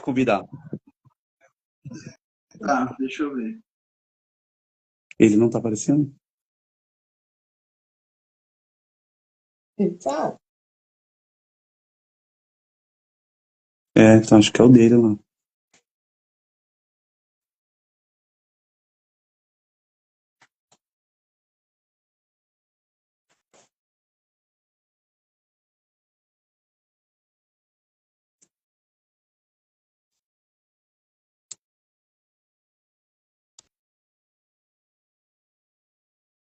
convidado? Tá, deixa eu ver. Ele não tá aparecendo? Então, Então acho que é o dele lá.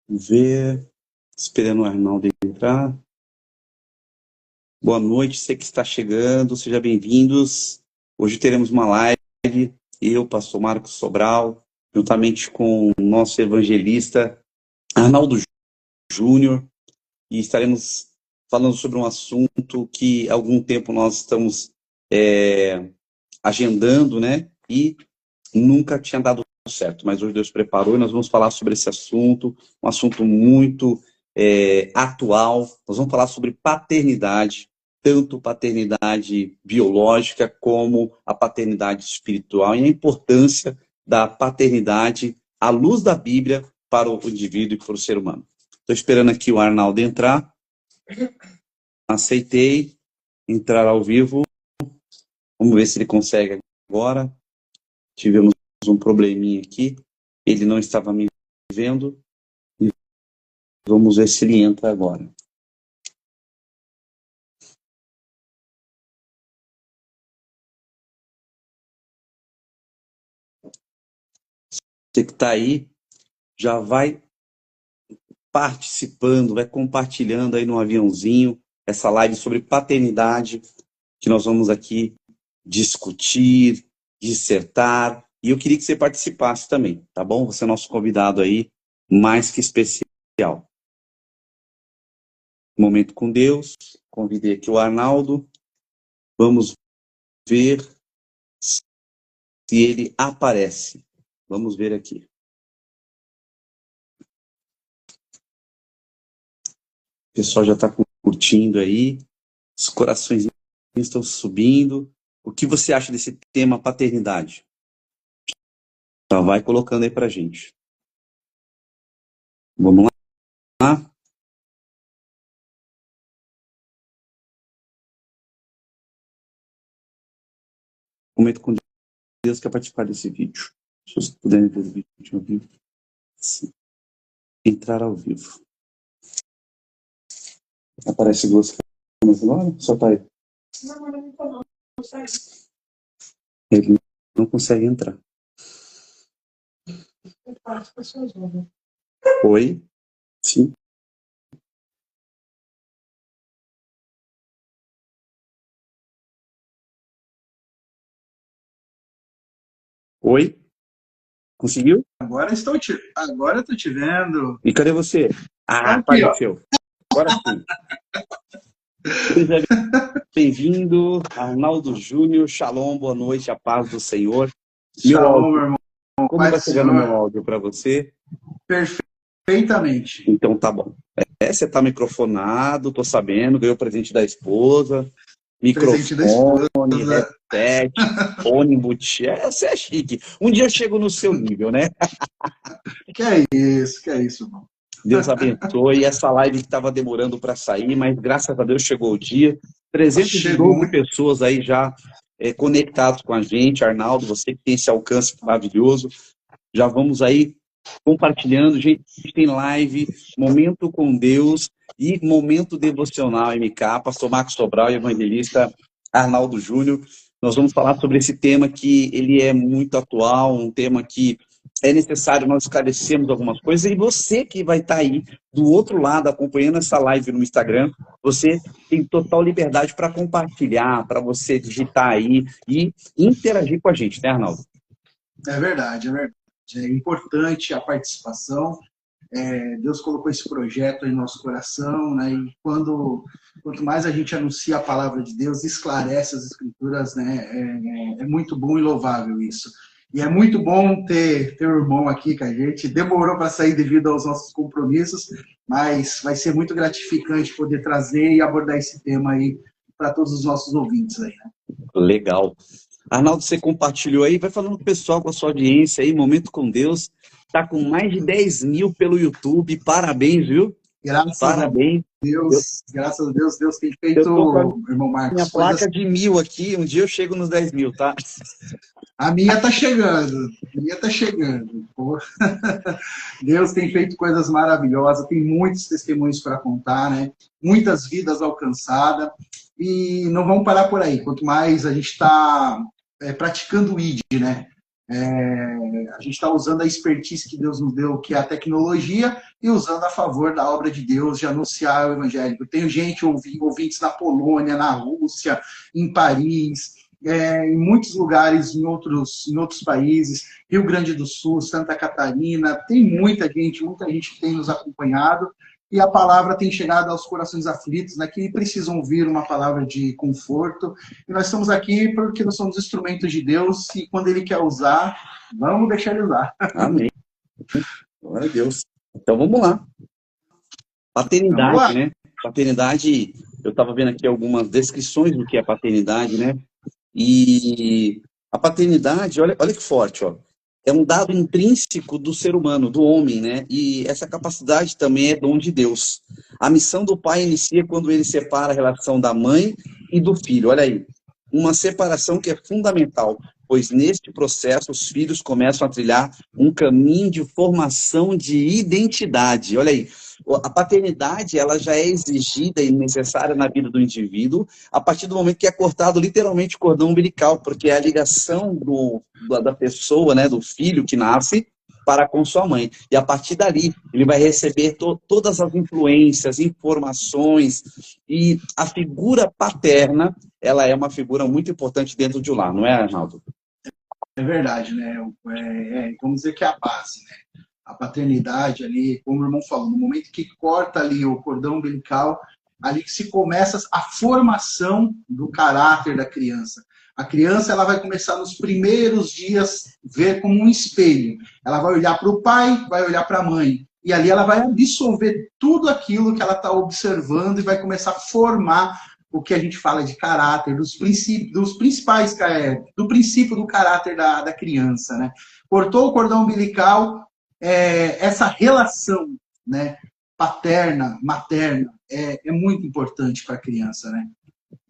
Vamos ver. Esperando o Arnaldo entrar. Boa noite, você que está chegando, sejam bem-vindos. Hoje teremos uma live, eu, pastor Marcos Sobral, juntamente com o nosso evangelista Arnaldo Júnior, e estaremos falando sobre um assunto que há algum tempo nós estamos agendando, né? E nunca tinha dado certo, mas hoje Deus preparou e nós vamos falar sobre esse assunto, um assunto muito atual. Nós vamos falar sobre paternidade, tanto paternidade biológica como a paternidade espiritual e a importância da paternidade à luz da Bíblia para o indivíduo e para o ser humano. Estou esperando aqui o Arnaldo entrar. Aceitei entrar ao vivo. Vamos ver se ele consegue agora. Tivemos um probleminha aqui. Ele não estava me vendo. Vamos ver se ele entra agora. Você que está aí, já vai participando, vai compartilhando aí no aviãozinho essa live sobre paternidade, que nós vamos aqui discutir, dissertar. E eu queria que você participasse também, tá bom? Você é nosso convidado aí, mais que especial. Momento com Deus. Convidei aqui o Arnaldo. Vamos ver se ele aparece. Vamos ver aqui. O pessoal já está curtindo aí. Os corações estão subindo. O que você acha desse tema paternidade? Já vai colocando aí pra gente. Vamos lá? Momento com Deus quer participar desse vídeo. Se vocês puderem ver o vídeo ao vivo. Sim. Entrar ao vivo. Aparece duas câmeras agora? Só tá aí. Ele não consegue entrar. Oi? Sim. Oi? Conseguiu? Agora eu estou te vendo. E cadê você? Ah, Aqui, apareceu. Agora sim. Seja bem-vindo, Arnaldo Júnior. Shalom, boa noite, a paz do Senhor. Meu Shalom, áudio, meu irmão. como Pai vai do chegando Senhor. meu áudio para você? Perfeitamente. Então tá bom. Você tá microfonado, tô sabendo, ganhou presente da esposa, Presente da esposa. microfone, headset, fone embutido. Você é chique. Um dia eu chego no seu nível, né? Que é isso, irmão. Deus abençoe. Essa live que estava demorando para sair, mas graças a Deus chegou o dia. 312 pessoas aí já conectados com a gente. Arnaldo, você que tem esse alcance maravilhoso. Já vamos aí compartilhando. Gente, tem live, Momento com Deus e Momento Devocional MK, pastor Marcos Sobral e evangelista Arnaldo Júnior. Nós vamos falar sobre esse tema que ele é muito atual, um tema que é necessário nós esclarecermos algumas coisas, e você que vai estar aí do outro lado acompanhando essa live no Instagram, você tem total liberdade para compartilhar, para você digitar aí e interagir com a gente, né, Arnaldo? É verdade, é verdade. É importante a participação. Deus colocou esse projeto em nosso coração, né? E quanto mais a gente anuncia a palavra de Deus, esclarece as escrituras, né? É muito bom e louvável isso. E é muito bom ter o irmão aqui com a gente. Demorou para sair devido aos nossos compromissos, mas vai ser muito gratificante poder trazer e abordar esse tema aí para todos os nossos ouvintes aí, né? Legal. Arnaldo, você compartilhou aí, vai falando com o pessoal, com a sua audiência aí, Momento com Deus. Tá com mais de 10 mil pelo YouTube, parabéns, viu? Parabéns. Graças a Deus, Deus tem feito, Eu tô com a irmão Marcos, minha placa de 1000 aqui, um dia eu chego nos 10 mil, tá? A minha tá chegando, Pô. Deus tem feito coisas maravilhosas, tem muitos testemunhos para contar, né? Muitas vidas alcançadas, e não vamos parar por aí. Quanto mais a gente está praticando o ID, né? A gente está usando a expertise que Deus nos deu, que é a tecnologia, e usando a favor da obra de Deus, de anunciar o evangelho. Eu tenho gente, ouvintes na Polônia, na Rússia, em Paris, em muitos lugares, em outros países, Rio Grande do Sul, Santa Catarina, tem muita gente que tem nos acompanhado, e a palavra tem chegado aos corações aflitos, né, que precisam ouvir uma palavra de conforto, e nós estamos aqui porque nós somos instrumentos de Deus, e quando Ele quer usar, vamos deixar Ele usar. Amém. Glória a Deus. Então vamos lá. Paternidade, né? Paternidade, eu estava vendo aqui algumas descrições do que é paternidade, né? E a paternidade, olha que forte, ó. É um dado intrínseco do ser humano, do homem, né? E essa capacidade também é dom de Deus. A missão do pai inicia quando ele separa a relação da mãe e do filho. Olha aí, uma separação que é fundamental, pois neste processo os filhos começam a trilhar um caminho de formação de identidade. Olha aí, a paternidade ela já é exigida e necessária na vida do indivíduo a partir do momento que é cortado literalmente o cordão umbilical, porque é a ligação da pessoa, né, do filho que nasce para com sua mãe. E a partir dali, ele vai receber todas as influências, informações, e a figura paterna, ela é uma figura muito importante dentro de um lar, não é, Arnaldo? É verdade, né? Vamos dizer que é a base, né? A paternidade ali, como o irmão falou, no momento que corta ali o cordão umbilical, ali que se começa a formação do caráter da criança. A criança ela vai começar nos primeiros dias ver como um espelho. Ela vai olhar para o pai, vai olhar para a mãe. E ali ela vai absorver tudo aquilo que ela está observando e vai começar a formar o que a gente fala de caráter, do princípio do caráter da criança, né? Cortou o cordão umbilical, essa relação, né, paterna, materna, é muito importante para a criança, né?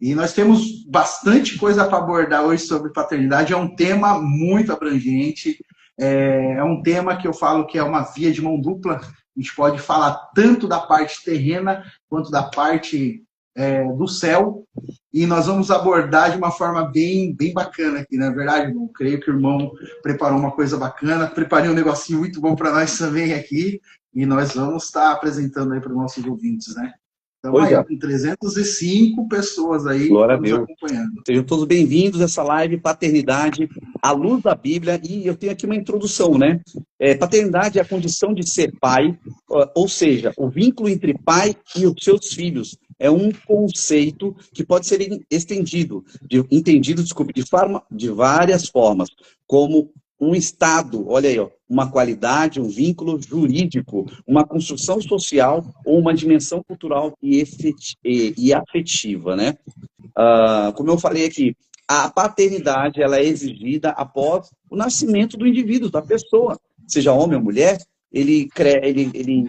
E nós temos bastante coisa para abordar hoje sobre paternidade, é um tema muito abrangente, é um tema que eu falo que é uma via de mão dupla, a gente pode falar tanto da parte terrena quanto da parte do céu, e nós vamos abordar de uma forma bem bacana aqui, na verdade, irmão. Creio que o irmão preparou uma coisa bacana, preparei um negocinho muito bom para nós também aqui, e nós vamos estar apresentando aí para os nossos ouvintes, né? Estamos aí com 305 pessoas aí nos acompanhando. Sejam todos bem-vindos a essa live Paternidade à Luz da Bíblia, e eu tenho aqui uma introdução, né? Paternidade é a condição de ser pai, ou seja, o vínculo entre pai e os seus filhos. É um conceito que pode ser entendido de várias formas, como um estado, olha aí, ó, uma qualidade, um vínculo jurídico, uma construção social ou uma dimensão cultural e afetiva, né? Como eu falei aqui, a paternidade ela é exigida após o nascimento do indivíduo, da pessoa, seja homem ou mulher, ele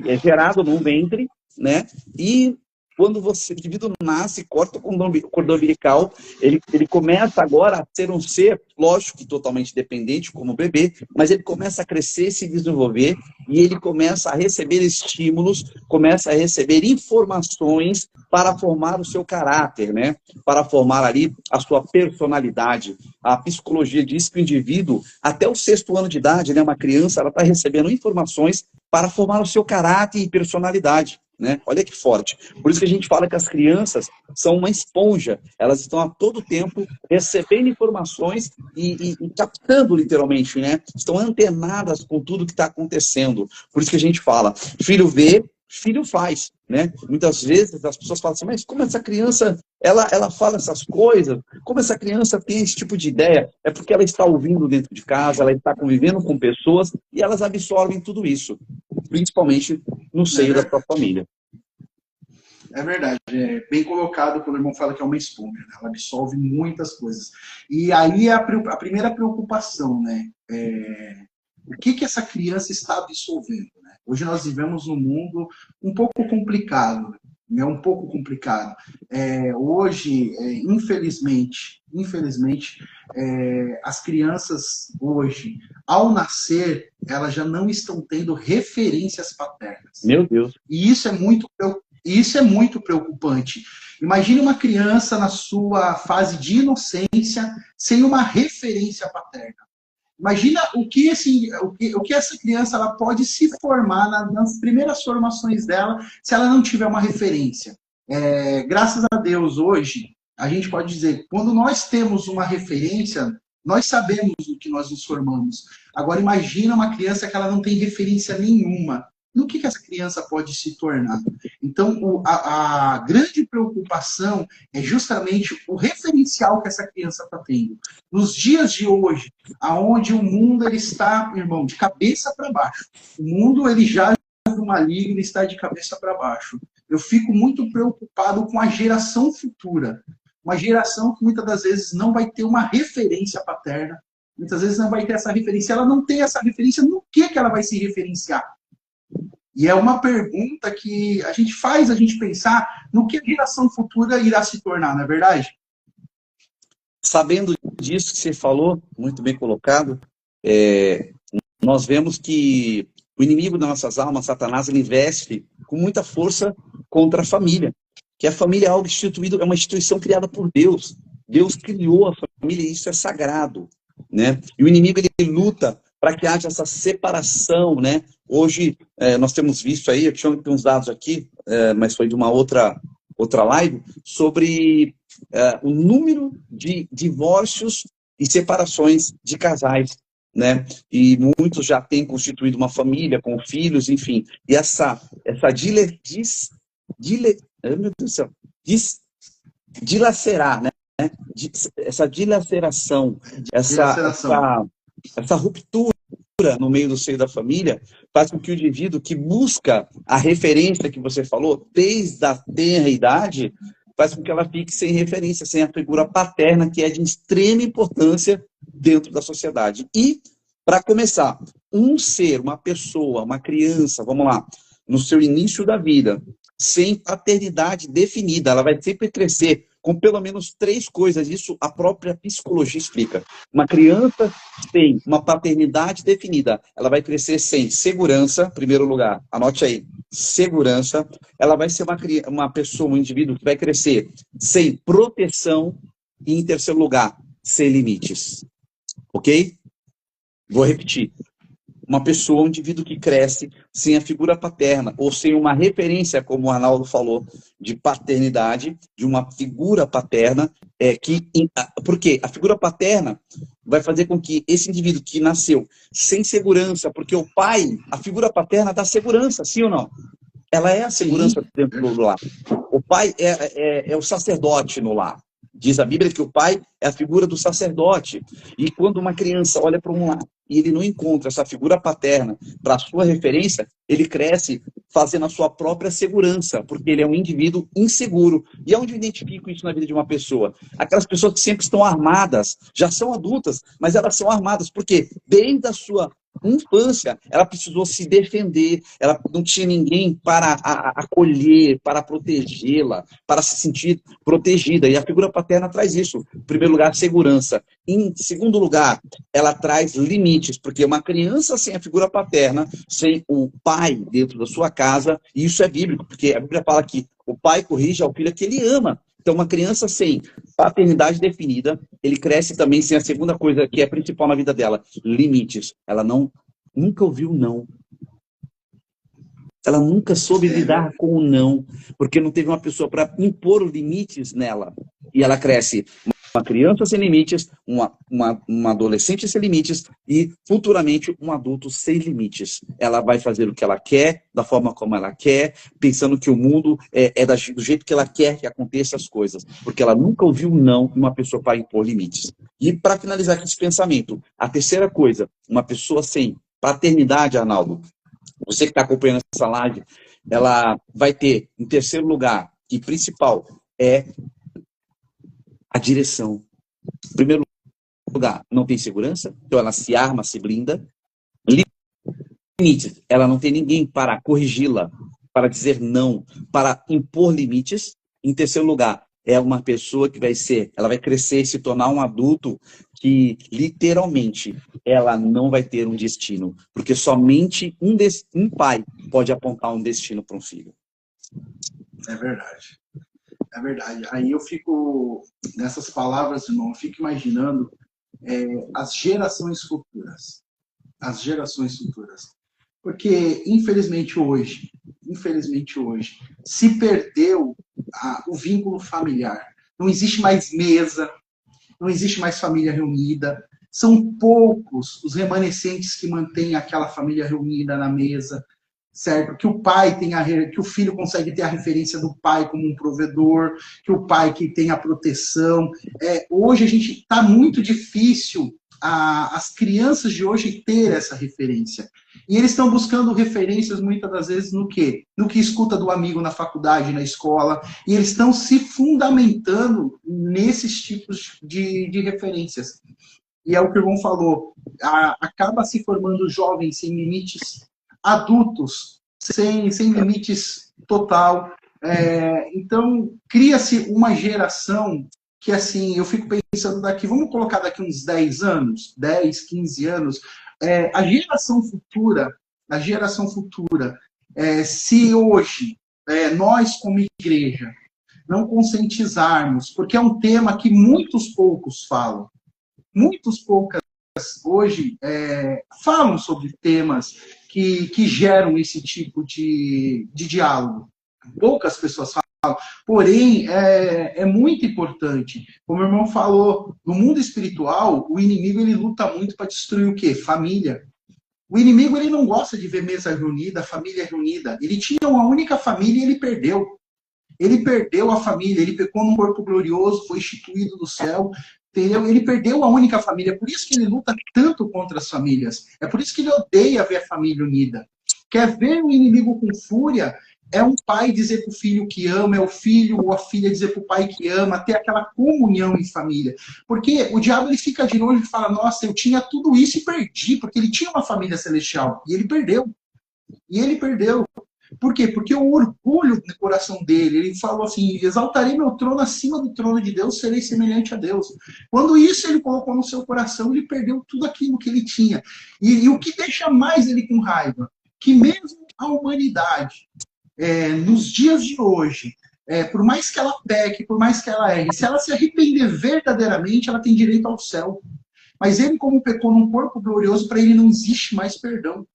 é gerado num ventre, né? E quando o indivíduo nasce, corta o cordão umbilical, ele começa agora a ser um ser, lógico que totalmente dependente, como o bebê, mas ele começa a crescer, se desenvolver, e ele começa a receber estímulos, começa a receber informações para formar o seu caráter, né? Para formar ali a sua personalidade. A psicologia diz que o indivíduo, até o 6º ano de idade, né, uma criança, ela está recebendo informações para formar o seu caráter e personalidade. Né? Olha que forte. Por isso que a gente fala que as crianças são uma esponja. Elas estão a todo tempo recebendo informações e captando literalmente, né? Estão antenadas com tudo que está acontecendo. Por isso que a gente fala, filho vê, filho faz, né? Muitas vezes as pessoas falam assim, mas como essa criança, ela fala essas coisas? Como essa criança tem esse tipo de ideia? É porque ela está ouvindo dentro de casa, ela está convivendo com pessoas e elas absorvem tudo isso, principalmente no seio da sua família. É verdade, é bem colocado quando o irmão fala que é uma esponja, né? Ela absorve muitas coisas. E aí a primeira preocupação, né? O que essa criança está absorvendo, né? Hoje nós vivemos num mundo um pouco complicado, né? Um pouco complicado. Hoje, infelizmente, as crianças hoje, ao nascer, elas já não estão tendo referências paternas. Meu Deus. E isso é muito preocupante. Imagine uma criança na sua fase de inocência sem uma referência paterna. Imagina o que essa criança ela pode se formar nas primeiras formações dela se ela não tiver uma referência. Graças a Deus, hoje, a gente pode dizer, quando nós temos uma referência, nós sabemos o que nós nos formamos. Agora, imagina uma criança que ela não tem referência nenhuma. No que essa criança pode se tornar? Então, a grande preocupação é justamente o referencial que essa criança está tendo. Nos dias de hoje, aonde o mundo ele está, irmão, de cabeça para baixo. O mundo ele já no maligno está de cabeça para baixo. Eu fico muito preocupado com a geração futura. Uma geração que muitas das vezes não vai ter uma referência paterna. Muitas vezes não vai ter essa referência. Ela não tem essa referência, no que ela vai se referenciar? E é uma pergunta que a gente faz a gente pensar no que a geração futura irá se tornar, não é verdade? Sabendo disso que você falou, muito bem colocado, nós vemos que o inimigo das nossas almas, Satanás, ele investe com muita força contra a família. Que a família é algo instituído, é uma instituição criada por Deus. Deus criou a família e isso é sagrado, né? E o inimigo, ele luta para que haja essa separação, né? Hoje, nós temos visto aí, eu tinha uns dados aqui, mas foi de uma outra live, sobre o número de divórcios e separações de casais, né? E muitos já têm constituído uma família com filhos, enfim. E essa meu Deus do céu, dilacerar, né? Essa dilaceração, essa ruptura no meio do seio da família faz com que o indivíduo que busca a referência que você falou, desde a tenra idade, faz com que ela fique sem referência, sem a figura paterna, que é de extrema importância dentro da sociedade. E, para começar, um ser, uma pessoa, uma criança, vamos lá, no seu início da vida, sem paternidade definida, ela vai sempre crescer com pelo menos 3 coisas, isso a própria psicologia explica. Uma criança sem uma paternidade definida, ela vai crescer sem segurança, em primeiro lugar, anote aí, segurança, ela vai ser uma pessoa, um indivíduo que vai crescer sem proteção e, em terceiro lugar, sem limites. Ok? Vou repetir. Uma pessoa, um indivíduo que cresce sem a figura paterna, ou sem uma referência, como o Arnaldo falou, de paternidade, de uma figura paterna, porque a figura paterna vai fazer com que esse indivíduo que nasceu sem segurança, porque o pai, a figura paterna dá segurança, sim ou não? Ela é a segurança dentro do lar. O pai é o sacerdote no lar. Diz a Bíblia que o pai é a figura do sacerdote. E quando uma criança olha para um lar e ele não encontra essa figura paterna para a sua referência, ele cresce fazendo a sua própria segurança, porque ele é um indivíduo inseguro. E onde eu identifico isso na vida de uma pessoa? Aquelas pessoas que sempre estão armadas, já são adultas, mas elas são armadas, porque desde a sua infância, ela precisou se defender, ela não tinha ninguém para acolher, para protegê-la, para se sentir protegida. E a figura paterna traz isso. Em primeiro lugar, segurança. Em segundo lugar, ela traz limites, porque uma criança sem a figura paterna, sem o pai dentro da sua casa, e isso é bíblico, porque a Bíblia fala que o pai corrige ao filho que ele ama. Então, uma criança sem paternidade definida, ele cresce também sem a segunda coisa que é principal na vida dela, limites. Ela nunca ouviu não. Ela nunca soube lidar com o não, porque não teve uma pessoa para impor limites nela. E ela cresce uma criança sem limites, uma adolescente sem limites e, futuramente, um adulto sem limites. Ela vai fazer o que ela quer, da forma como ela quer, pensando que o mundo é do jeito que ela quer que aconteça as coisas, porque ela nunca ouviu não de uma pessoa para impor limites. E, para finalizar aqui esse pensamento, a terceira coisa, uma pessoa sem paternidade, Arnaldo, você que está acompanhando essa live, ela vai ter, em terceiro lugar, e principal é a direção. Em primeiro lugar, não tem segurança, então ela se arma, se blinda. Limites, ela não tem ninguém para corrigi-la, para dizer não, para impor limites. Em terceiro lugar, é uma pessoa que ela vai crescer e se tornar um adulto que, literalmente, ela não vai ter um destino, porque somente um pai pode apontar um destino para um filho. É verdade. É verdade. Aí eu fico, nessas palavras, irmão, eu fico imaginando as gerações futuras. As gerações futuras. Porque, infelizmente hoje, se perdeu o vínculo familiar. Não existe mais mesa, não existe mais família reunida. São poucos os remanescentes que mantêm aquela família reunida na mesa, certo? Que o pai que o filho consegue ter a referência do pai como um provedor, que o pai que tem a proteção. Hoje está muito difícil as crianças de hoje ter essa referência. E eles estão buscando referências, muitas das vezes, no quê? No que escuta do amigo na faculdade, na escola. E eles estão se fundamentando nesses tipos de referências. E é o que o irmão falou. Acaba se formando jovens sem limites, adultos sem limites total. Então, cria-se uma geração que, assim, eu fico pensando vamos colocar daqui uns 10 anos, 10, 15 anos, a geração futura, se hoje nós, como igreja, não conscientizarmos, porque é um tema que muitos poucos falam, muitas poucas hoje falam sobre temas que geram esse tipo de diálogo. Poucas pessoas falam. Porém, é muito importante. Como o irmão falou, no mundo espiritual, o inimigo ele luta muito para destruir o quê? Família. O inimigo ele não gosta de ver mesa reunida, família reunida. Ele tinha uma única família e ele perdeu. Ele perdeu a família, ele pecou num corpo glorioso, foi instituído do céu, entendeu? Ele perdeu a única família. É por isso que ele luta tanto contra as famílias. É por isso que ele odeia ver a família unida. Quer ver o inimigo com fúria? É um pai dizer para o filho que ama, é o filho ou a filha dizer para o pai que ama, ter aquela comunhão em família. Porque o diabo ele fica de longe e fala, nossa, eu tinha tudo isso e perdi, porque ele tinha uma família celestial. E ele perdeu. Por quê? Porque o orgulho no coração dele, ele falou assim, exaltarei meu trono acima do trono de Deus, serei semelhante a Deus. Quando isso ele colocou no seu coração, ele perdeu tudo aquilo que ele tinha. E o que deixa mais ele com raiva? Que mesmo a humanidade, nos dias de hoje, por mais que ela peque, por mais que ela erre, se ela se arrepender verdadeiramente, ela tem direito ao céu. Mas ele, como pecou num corpo glorioso, para ele não existe mais perdão.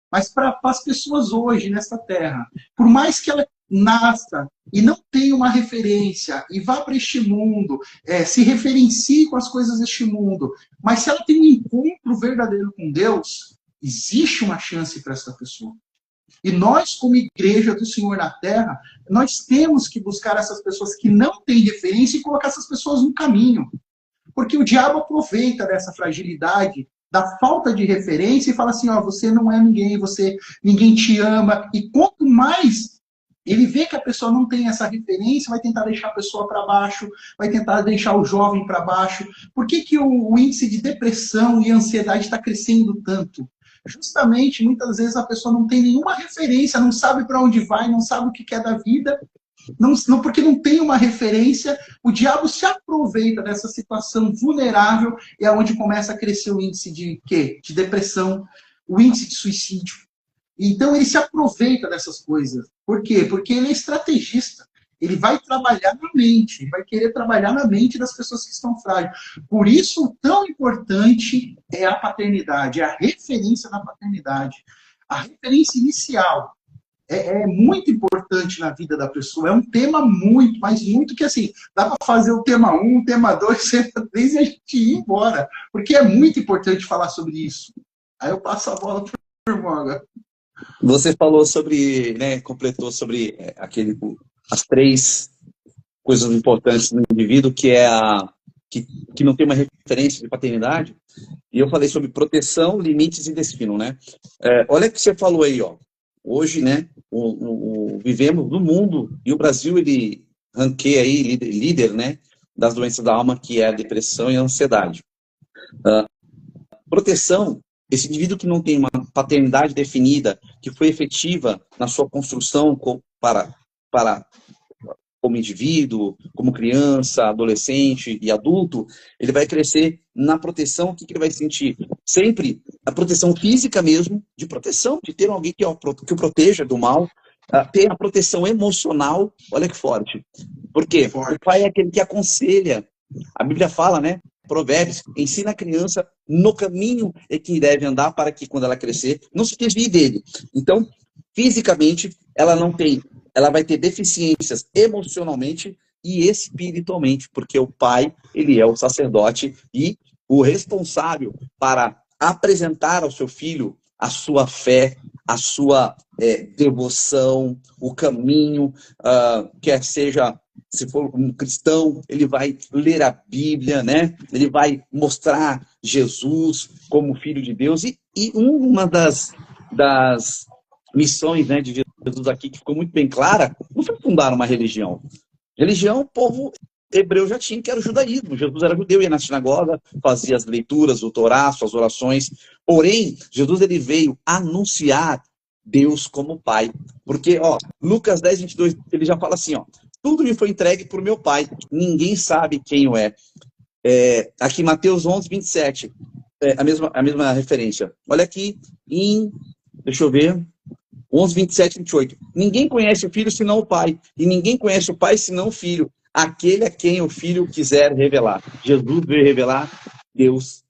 Mas para as pessoas hoje, nessa terra, por mais que ela nasça e não tenha uma referência e vá para este mundo, se referencie com as coisas deste mundo, mas se ela tem um encontro verdadeiro com Deus, existe uma chance para essa pessoa. E nós, como igreja do Senhor na Terra, nós temos que buscar essas pessoas que não têm referência e colocar essas pessoas no caminho. Porque o diabo aproveita dessa fragilidade, da falta de referência e fala assim, você não é ninguém, ninguém te ama. E quanto mais ele vê que a pessoa não tem essa referência, vai tentar deixar a pessoa para baixo, vai tentar deixar o jovem para baixo. Por que o índice de depressão e ansiedade está crescendo tanto? Justamente, muitas vezes a pessoa não tem nenhuma referência, não sabe para onde vai, não sabe o que quer da vida, porque não tem uma referência, o diabo se aproveita dessa situação vulnerável e é onde começa a crescer o índice de quê? De depressão, o índice de suicídio. Então ele se aproveita dessas coisas. Por quê? Porque ele é estrategista. Ele vai trabalhar na mente, ele vai querer trabalhar na mente das pessoas que estão frágeis. Por isso, tão importante é a paternidade, é a referência na paternidade. A referência inicial é muito importante na vida da pessoa. É um tema muito, mas muito que, assim, dá para fazer o tema 1, o tema 2, o tema 3 e a gente ir embora. Porque é muito importante falar sobre isso. Aí eu passo a bola para o irmão agora. Você falou sobre, completou sobre as 3 coisas importantes no indivíduo, que é que não tem uma referência de paternidade, e eu falei sobre proteção, limites e destino, né? Olha o que você falou aí, ó. Hoje, vivemos no mundo, e o Brasil, ele ranqueia aí, líder, né, das doenças da alma, que é a depressão e a ansiedade. Proteção, esse indivíduo que não tem uma paternidade definida, que foi efetiva na sua construção para como indivíduo, como criança, adolescente e adulto, ele vai crescer na proteção. O que ele vai sentir? Sempre a proteção física mesmo, de proteção, de ter alguém que o proteja do mal, ter a proteção emocional. Olha que forte. Por quê? O pai é aquele que aconselha. A Bíblia fala, né? Provérbios, ensina a criança no caminho em que deve andar para que quando ela crescer, não se desvie dele. Então, fisicamente, ela vai ter deficiências emocionalmente e espiritualmente, porque o pai, ele é o sacerdote e o responsável para apresentar ao seu filho a sua fé, a sua devoção, o caminho, quer seja, se for um cristão, ele vai ler a Bíblia, né? Ele vai mostrar Jesus como Filho de Deus. E uma das missões, né, de Jesus aqui, que ficou muito bem clara, não foi fundar uma religião. Religião, o povo hebreu já tinha, que era o judaísmo. Jesus era judeu, ia na sinagoga, fazia as leituras, o Torá, suas orações. Porém, Jesus ele veio anunciar Deus como Pai. Porque, Lucas 10, 22, ele já fala assim, tudo me foi entregue por meu Pai, ninguém sabe quem eu é. Aqui, Mateus 11, 27, a mesma referência. Olha aqui, deixa eu ver, 11, 27, 28. Ninguém conhece o Filho senão o Pai, e ninguém conhece o Pai senão o Filho, aquele a quem o Filho quiser revelar. Jesus veio revelar Deus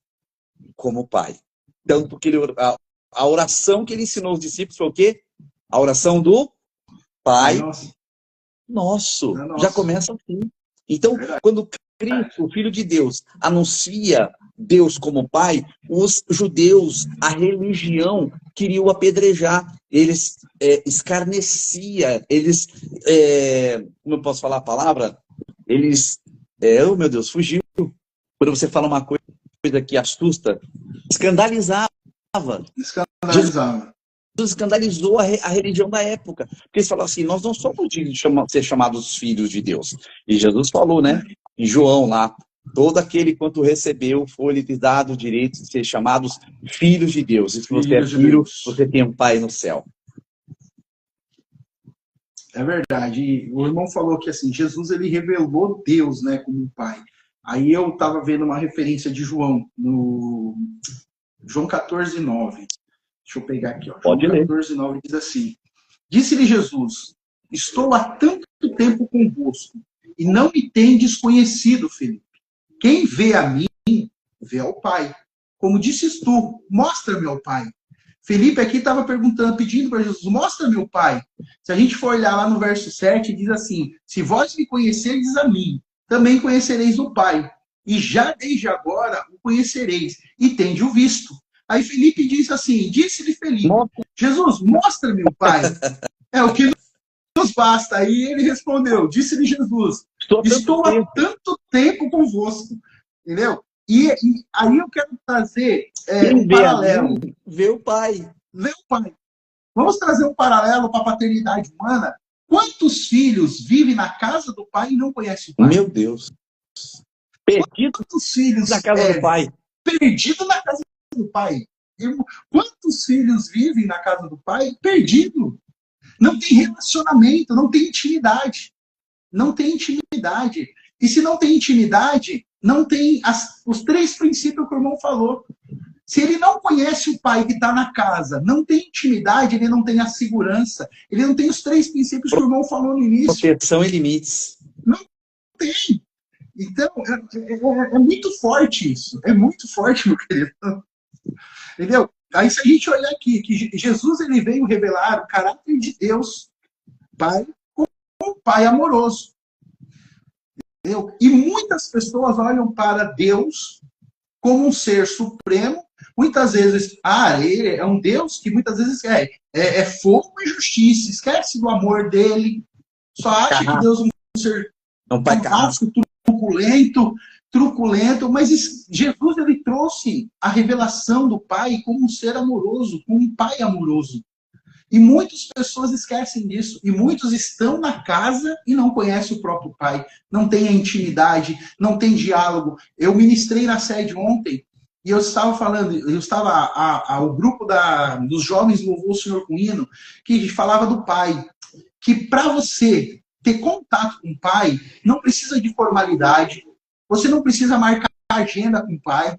como Pai. Tanto que a oração que ele ensinou aos discípulos foi o quê? A oração do Pai Nosso. Já começa assim. Então, quando Cristo, o Filho de Deus, anuncia Deus como Pai, os judeus, a religião, queriam apedrejar. Eles escarnecia, eles, como eu posso falar a palavra? Eles, oh meu Deus, fugiu. Quando você fala uma coisa que assusta, escandalizava. Jesus escandalizou a religião da época. Porque eles falaram assim, nós não somos dignos de ser chamados filhos de Deus. E Jesus falou, né, em João lá, todo aquele quanto recebeu foi-lhe dado o direito de ser chamados filhos de Deus. E se você é filho, você tem um pai no céu. É verdade. E o irmão falou que assim, Jesus ele revelou Deus, né, como um pai. Aí eu estava vendo uma referência de João, no João 14, 9. Deixa eu pegar aqui. Pode João ler. 14, 9 diz assim, disse-lhe Jesus, estou há tanto tempo convosco, e não me tendes conhecido, Felipe. Quem vê a mim, vê ao Pai. Como disses tu, mostra-me ao Pai. Felipe aqui estava pedindo para Jesus, mostra-me o Pai. Se a gente for olhar lá no verso 7, diz assim, se vós me conhecerdes a mim, também conhecereis o Pai. E já desde agora o conhecereis, e tende-o visto. Aí Felipe disse assim, disse-lhe Felipe, Jesus, mostra-me o Pai. É o que nos basta. Aí ele respondeu, disse-lhe Jesus, estou há tanto tempo convosco. Entendeu? E aí eu quero trazer um paralelo. Vê o Pai. Vê o Pai. Vamos trazer um paralelo para a paternidade humana. Quantos filhos vivem na casa do Pai e não conhecem o Pai? Meu Deus. Perdido Quantos filhos na casa do Pai? Perdido na casa do Pai. Quantos filhos vivem na casa do Pai? Perdido. Não tem relacionamento, não tem intimidade. Não tem intimidade. E se não tem intimidade, não tem os 3 princípios que o irmão falou. Se ele não conhece o Pai que está na casa, não tem intimidade, ele não tem a segurança, ele não tem os 3 princípios que o irmão falou no início. Proteção e limites. Não tem. Então, é muito forte isso. É muito forte, meu querido. Entendeu? Aí se a gente olhar aqui, que Jesus ele veio revelar o caráter de Deus, Pai, como um Pai amoroso. Entendeu? E muitas pessoas olham para Deus como um ser supremo, muitas vezes, ele é um Deus que muitas vezes é fogo e justiça, esquece do amor dele, só acha que Deus é um ser fantástico, truculento, mas Jesus ele trouxe a revelação do Pai como um ser amoroso, como um Pai amoroso. E muitas pessoas esquecem disso. E muitos estão na casa e não conhecem o próprio pai. Não tem a intimidade, não tem diálogo. Eu ministrei na sede ontem e eu estava falando, o grupo dos jovens louvou o Senhor com hino, que falava do pai. Que para você ter contato com o pai, não precisa de formalidade. Você não precisa marcar agenda com o pai.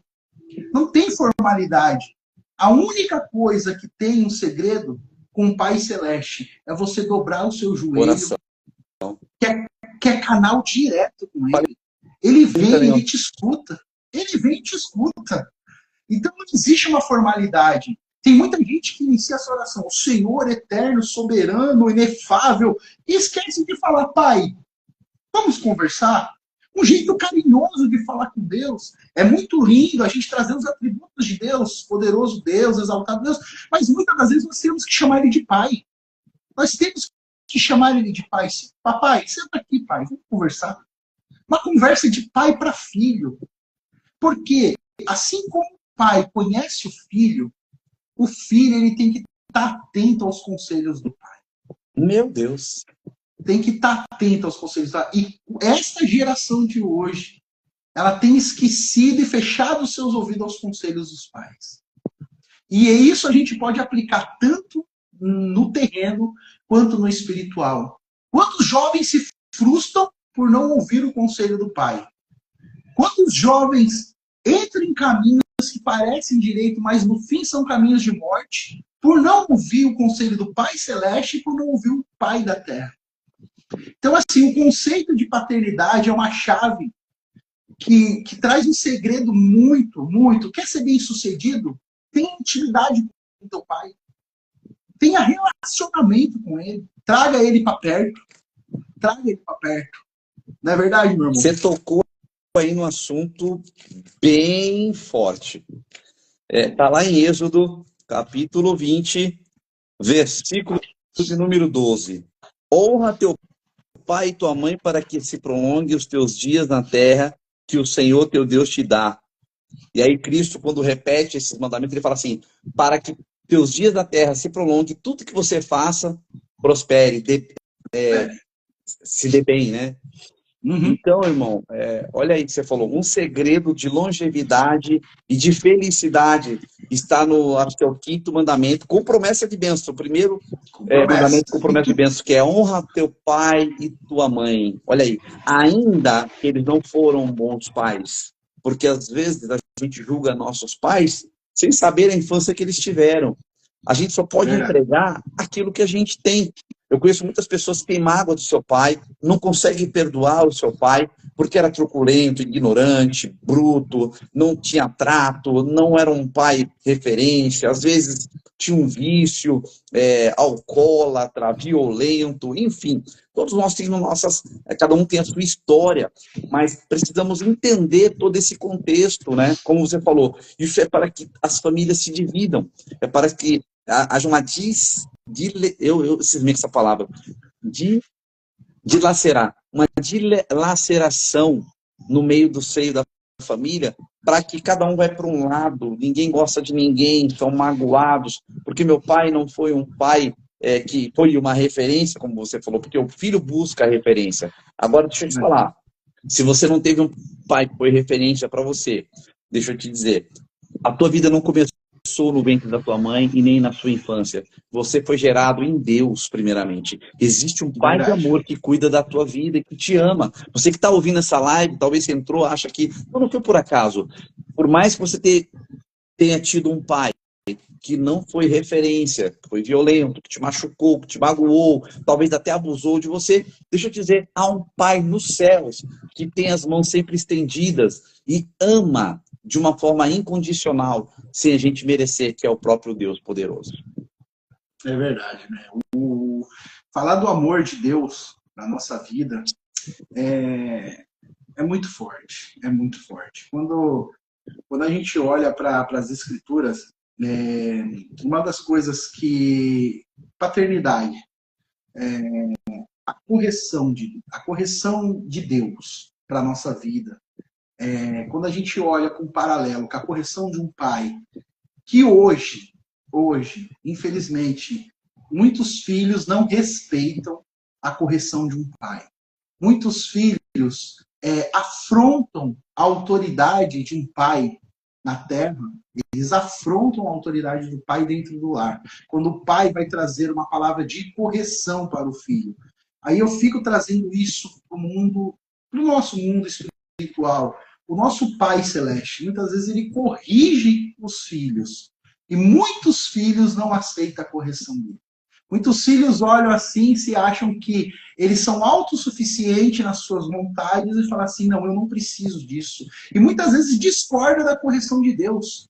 Não tem formalidade. A única coisa que tem um segredo com o Pai Celeste é você dobrar o seu joelho, que é canal direto com ele. Ele vem, ele te escuta. Ele vem e te escuta. Então não existe uma formalidade. Tem muita gente que inicia essa oração, o Senhor eterno, soberano, inefável, e esquece de falar, Pai, vamos conversar? Um jeito carinhoso de falar com Deus. É muito lindo a gente trazer os atributos de Deus, poderoso Deus, exaltado Deus, mas muitas das vezes nós temos que chamar ele de pai. Nós temos que chamar ele de pai. Papai, senta aqui, pai, vamos conversar. Uma conversa de pai para filho. Porque, assim como o pai conhece o filho ele tem que estar atento aos conselhos do pai. Meu Deus. Tem que estar atento aos conselhos. E esta geração de hoje, ela tem esquecido e fechado os seus ouvidos aos conselhos dos pais. E isso a gente pode aplicar tanto no terreno quanto no espiritual. Quantos jovens se frustram por não ouvir o conselho do pai? Quantos jovens entram em caminhos que parecem direito, mas no fim são caminhos de morte, por não ouvir o conselho do Pai Celeste e por não ouvir o Pai da Terra? Então, assim, o conceito de paternidade é uma chave que traz um segredo muito. Quer ser bem-sucedido? Tenha intimidade com o teu pai. Tenha relacionamento com ele. Traga ele para perto. Não é verdade, meu irmão? Você tocou aí no assunto bem forte. Tá lá em Êxodo, capítulo 20, versículo de número 12. Honra teu pai e tua mãe para que se prolongue os teus dias na terra que o Senhor teu Deus te dá. E aí Cristo, quando repete esses mandamentos, ele fala assim, para que teus dias na terra se prolongue, tudo que você faça, prospere, se dê bem, né? Uhum. Então, irmão, olha aí que você falou, um segredo de longevidade e de felicidade está acho que é o 5º mandamento, com promessa de bênção. O primeiro mandamento com promessa de bênção, que é honra teu pai e tua mãe. Olha aí, ainda que eles não foram bons pais, porque às vezes a gente julga nossos pais sem saber a infância que eles tiveram. A gente só pode entregar aquilo que a gente tem. Eu conheço muitas pessoas que têm mágoa do seu pai, não conseguem perdoar o seu pai, porque era truculento, ignorante, bruto, não tinha trato, não era um pai referência, às vezes tinha um vício, alcoólatra, violento, enfim. Todos nós temos cada um tem a sua história, mas precisamos entender todo esse contexto, né? Como você falou, isso é para que as famílias se dividam, é para que haja uma eu cismei com essa palavra, dilacerar, uma dilaceração no meio do seio da família, para que cada um vai para um lado, ninguém gosta de ninguém, são magoados, porque meu pai não foi um pai que foi uma referência, como você falou, porque o filho busca a referência. Agora, deixa eu te falar, se você não teve um pai que foi referência para você, deixa eu te dizer, a tua vida não começou no ventre da tua mãe e nem na sua infância. Você foi gerado em Deus, primeiramente. Existe um pai de amor que cuida da tua vida e que te ama. Você que está ouvindo essa live, talvez você entrou, acha que não foi por acaso. Por mais que você tenha tido um pai que não foi referência, que foi violento, que te machucou, que te magoou, talvez até abusou de você, deixa eu te dizer, há um pai nos céus que tem as mãos sempre estendidas e ama de uma forma incondicional, sem a gente merecer, que é o próprio Deus poderoso. É verdade, né? Falar do amor de Deus na nossa vida é muito forte, é muito forte. Quando a gente olha para as Escrituras, uma das coisas que paternidade, a correção de Deus para a nossa vida, quando a gente olha com um paralelo com a correção de um pai, que hoje, infelizmente, muitos filhos não respeitam a correção de um pai. Muitos filhos afrontam a autoridade de um pai na terra. Eles afrontam a autoridade do pai dentro do lar. Quando o pai vai trazer uma palavra de correção para o filho. Aí eu fico trazendo isso para o mundo, para o nosso mundo espiritual. O nosso Pai Celeste, muitas vezes ele corrige os filhos. E muitos filhos não aceitam a correção dele. Muitos filhos olham assim e se acham que eles são autossuficientes nas suas vontades e falam assim, não, eu não preciso disso. E muitas vezes discorda da correção de Deus.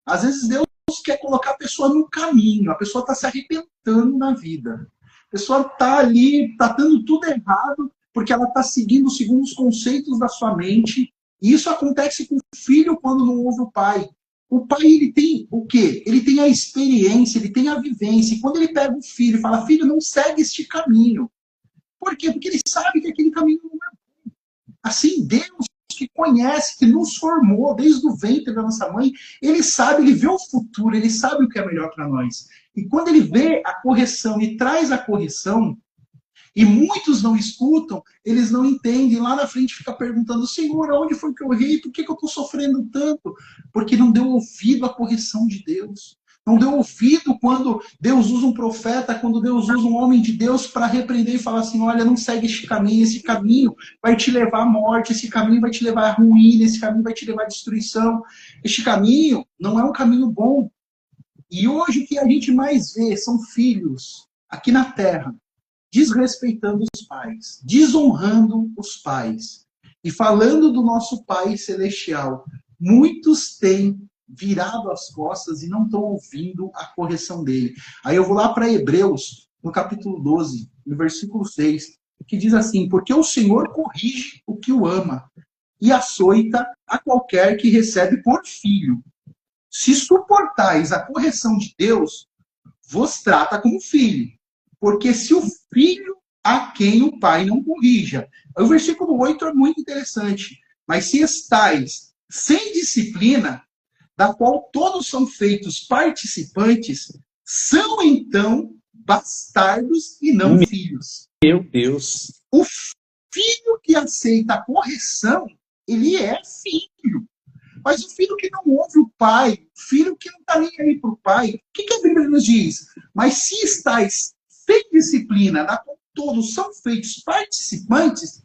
Às vezes Deus quer colocar a pessoa no caminho, a pessoa está se arrebentando na vida. A pessoa está ali, está dando tudo errado, porque ela está seguindo segundo os conceitos da sua mente. E isso acontece com o filho quando não ouve o pai. O pai, ele tem o quê? Ele tem a experiência, ele tem a vivência. E quando ele pega o filho e fala, filho, não segue este caminho. Por quê? Porque ele sabe que aquele caminho não é bom. Assim, Deus que conhece, que nos formou desde o ventre da nossa mãe, ele sabe, ele vê o futuro, ele sabe o que é melhor para nós. E quando ele vê a correção e traz a correção, e muitos não escutam, eles não entendem, lá na frente fica perguntando, Senhor, aonde foi que eu errei? Por que eu estou sofrendo tanto? Porque não deu ouvido à correção de Deus. Não deu ouvido quando Deus usa um profeta, quando Deus usa um homem de Deus para repreender e falar assim, olha, não segue esse caminho vai te levar à morte, esse caminho vai te levar à ruína, esse caminho vai te levar à destruição. Este caminho não é um caminho bom. E hoje o que a gente mais vê são filhos aqui na terra, desrespeitando os pais, desonrando os pais. E falando do nosso Pai Celestial, muitos têm virado as costas e não estão ouvindo a correção dele. Aí eu vou lá para Hebreus, no capítulo 12, no versículo 6, que diz assim, porque o Senhor corrige o que o ama e açoita a qualquer que recebe por filho. Se suportais a correção de Deus, vos trata como filho. Porque se o filho a quem o pai não corrija. O versículo 8 é muito interessante. Mas se estais sem disciplina, da qual todos são feitos participantes, são então bastardos e não filhos. Meu Deus. O filho que aceita a correção, ele é filho. Mas o filho que não ouve o pai, o filho que não está nem aí para o pai, o que a Bíblia nos diz? Mas se estais sem disciplina, da qual todos são feitos participantes,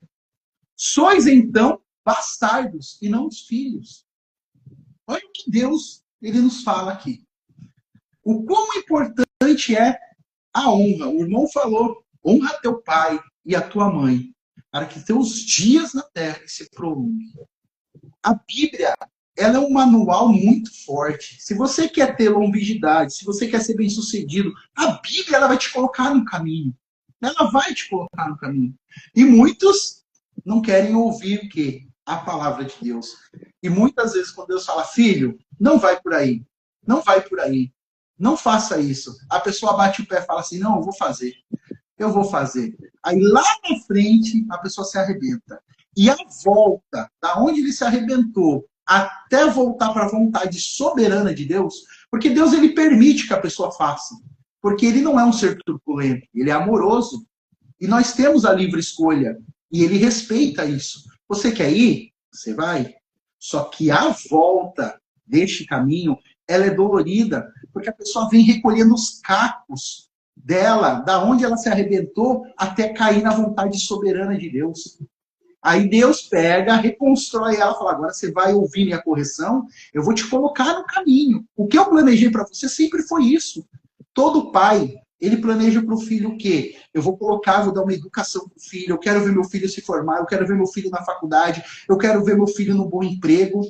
sois então bastardos e não os filhos. Olha o que Deus ele nos fala aqui. O quão importante é a honra. O irmão falou, honra teu pai e a tua mãe, para que teus dias na terra se prolonguem. A Bíblia, ela é um manual muito forte. Se você quer ter longevidade, se você quer ser bem-sucedido, a Bíblia ela vai te colocar no caminho. Ela vai te colocar no caminho. E muitos não querem ouvir o quê? A palavra de Deus. E muitas vezes quando Deus fala, filho, não vai por aí. Não vai por aí. Não faça isso. A pessoa bate o pé e fala assim, não, eu vou fazer. Eu vou fazer. Aí lá na frente, a pessoa se arrebenta. E a volta, da onde ele se arrebentou, até voltar para a vontade soberana de Deus, porque Deus ele permite que a pessoa faça. Porque ele não é um ser turbulento, ele é amoroso. E nós temos a livre escolha. E ele respeita isso. Você quer ir? Você vai. Só que a volta deste caminho, ela é dolorida, porque a pessoa vem recolhendo os cacos dela, da onde ela se arrebentou, até cair na vontade soberana de Deus. Aí Deus pega, reconstrói ela, fala, agora você vai ouvir minha correção, eu vou te colocar no caminho. O que eu planejei para você sempre foi isso. Todo pai, ele planeja para o filho o quê? Eu vou colocar, vou dar uma educação para o filho, eu quero ver meu filho se formar, eu quero ver meu filho na faculdade, eu quero ver meu filho no bom emprego.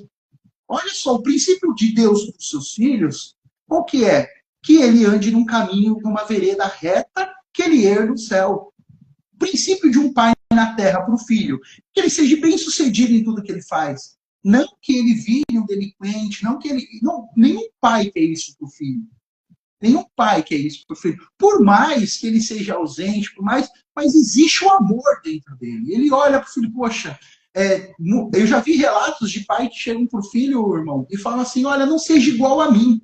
Olha só, o princípio de Deus para os seus filhos, qual que é? Que ele ande num caminho, numa vereda reta, que ele herda o céu. O princípio de um pai na terra para o filho, que ele seja bem sucedido em tudo que ele faz. Não que ele vire um delinquente, não que ele. Não, nenhum pai quer isso para o filho. Nenhum pai quer isso para o filho. Por mais que ele seja ausente, mas existe o amor dentro dele. Ele olha para o filho, poxa, eu já vi relatos de pai que chegam para o filho, irmão, e falam assim, olha, não seja igual a mim.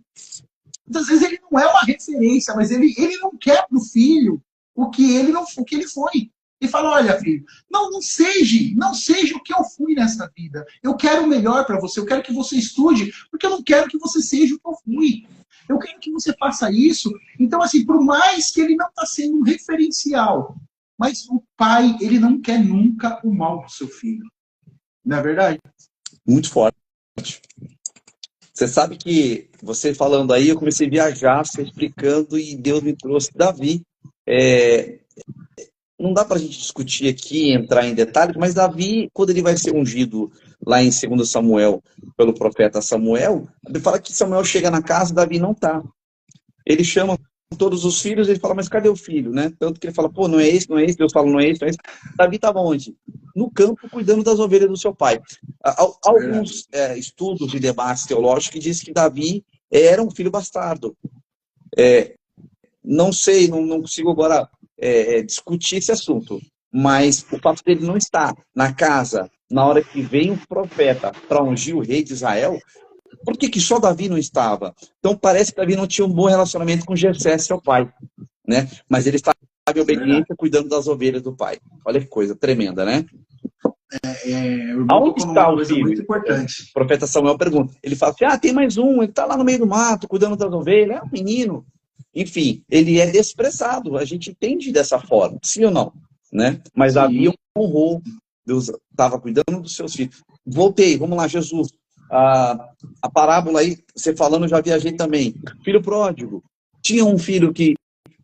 Muitas vezes ele não é uma referência, mas ele não quer para o filho o que ele foi. Ele fala, olha, filho, não seja o que eu fui nessa vida. Eu quero o melhor para você, eu quero que você estude, porque eu não quero que você seja o que eu fui. Eu quero que você faça isso. Então, assim, por mais que ele não está sendo um referencial, mas o pai, ele não quer nunca o mal do seu filho. Não é verdade? Muito forte. Você sabe que, você falando aí, eu comecei a viajar, você explicando, e Deus me trouxe Davi. Não dá para a gente discutir aqui, entrar em detalhes, mas Davi, quando ele vai ser ungido lá em 2 Samuel, pelo profeta Samuel, ele fala que Samuel chega na casa, Davi não está. Ele chama todos os filhos, ele fala, mas cadê o filho, né? Tanto que ele fala, pô, não é esse, Deus fala, não é esse. Davi estava onde? No campo, cuidando das ovelhas do seu pai. Alguns estudos e debates teológicos que dizem que Davi era um filho bastardo. Não sei, não consigo agora discutir esse assunto, mas o fato dele não estar na casa na hora que vem o profeta para ungir o rei de Israel, por que só Davi não estava? Então parece que Davi não tinha um bom relacionamento com Jessé, seu pai, né? Mas ele estava em obediência, cuidando das ovelhas do pai. Olha que coisa tremenda, né? Aonde está o filho? Muito importante. O profeta Samuel pergunta. Ele fala assim, tem mais um, ele está lá no meio do mato, cuidando das ovelhas, é um menino. Enfim, ele é desprezado, a gente entende dessa forma, sim ou não? Né? Mas Davi honrou, Deus estava cuidando dos seus filhos. Voltei, vamos lá, Jesus. A parábola aí, você falando, eu já viajei também. Filho pródigo. Tinha um filho que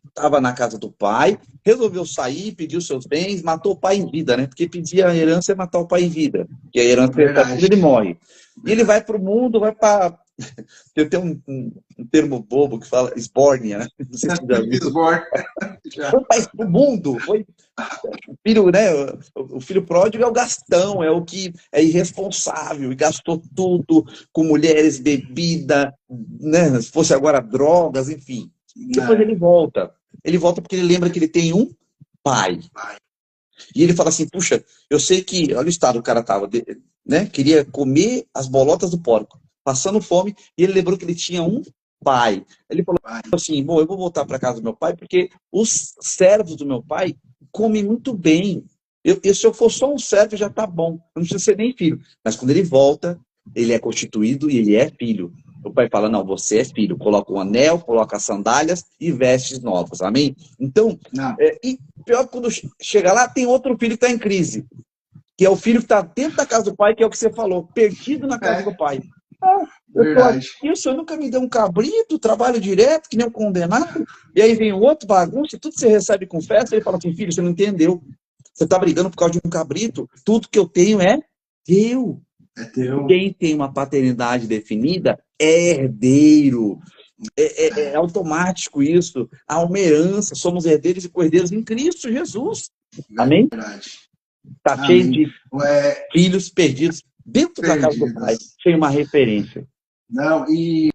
estava na casa do pai, resolveu sair, pediu seus bens, matou o pai em vida, né? Porque pedir a herança é matar o pai em vida. E a herança é ele morre. E ele vai para o mundo, vai para... Eu tenho um termo bobo que fala esbórnia, né? Não sei se você já viu. Foi para o mundo, foi... O filho, né? O filho pródigo é o gastão, é o que é irresponsável e gastou tudo com mulheres, bebida, né? Se fosse agora drogas, enfim. Depois ele volta. Ele volta porque ele lembra que ele tem um pai. E ele fala assim, puxa, eu sei que, olha o estado que o cara estava, né? Queria comer as bolotas do porco, passando fome, e ele lembrou que ele tinha um pai. Ele falou assim, bom, eu vou voltar para casa do meu pai, porque os servos do meu pai comem muito bem. Se eu for só um servo, já está bom. Eu não preciso ser nem filho. Mas quando ele volta, ele é constituído e ele é filho. O pai fala, não, você é filho. Coloca um anel, coloca as sandálias e vestes novas. Amém? Então, e pior que quando chega lá, tem outro filho que está em crise. Que é o filho que está dentro da casa do pai, que é o que você falou, perdido na casa do pai. Eu tô aqui, o senhor nunca me deu um cabrito, trabalho direto, que nem um condenado. E aí vem o outro bagunça, tudo você recebe com festa, ele fala assim, filho, você não entendeu. Você está brigando por causa de um cabrito, tudo que eu tenho é teu. Quem tem uma paternidade definida é herdeiro. É automático isso. Há uma herança, somos herdeiros e cordeiros em Cristo Jesus. Amém? Está cheio de filhos perdidos dentro da casa do pai, sem uma referência. Não, e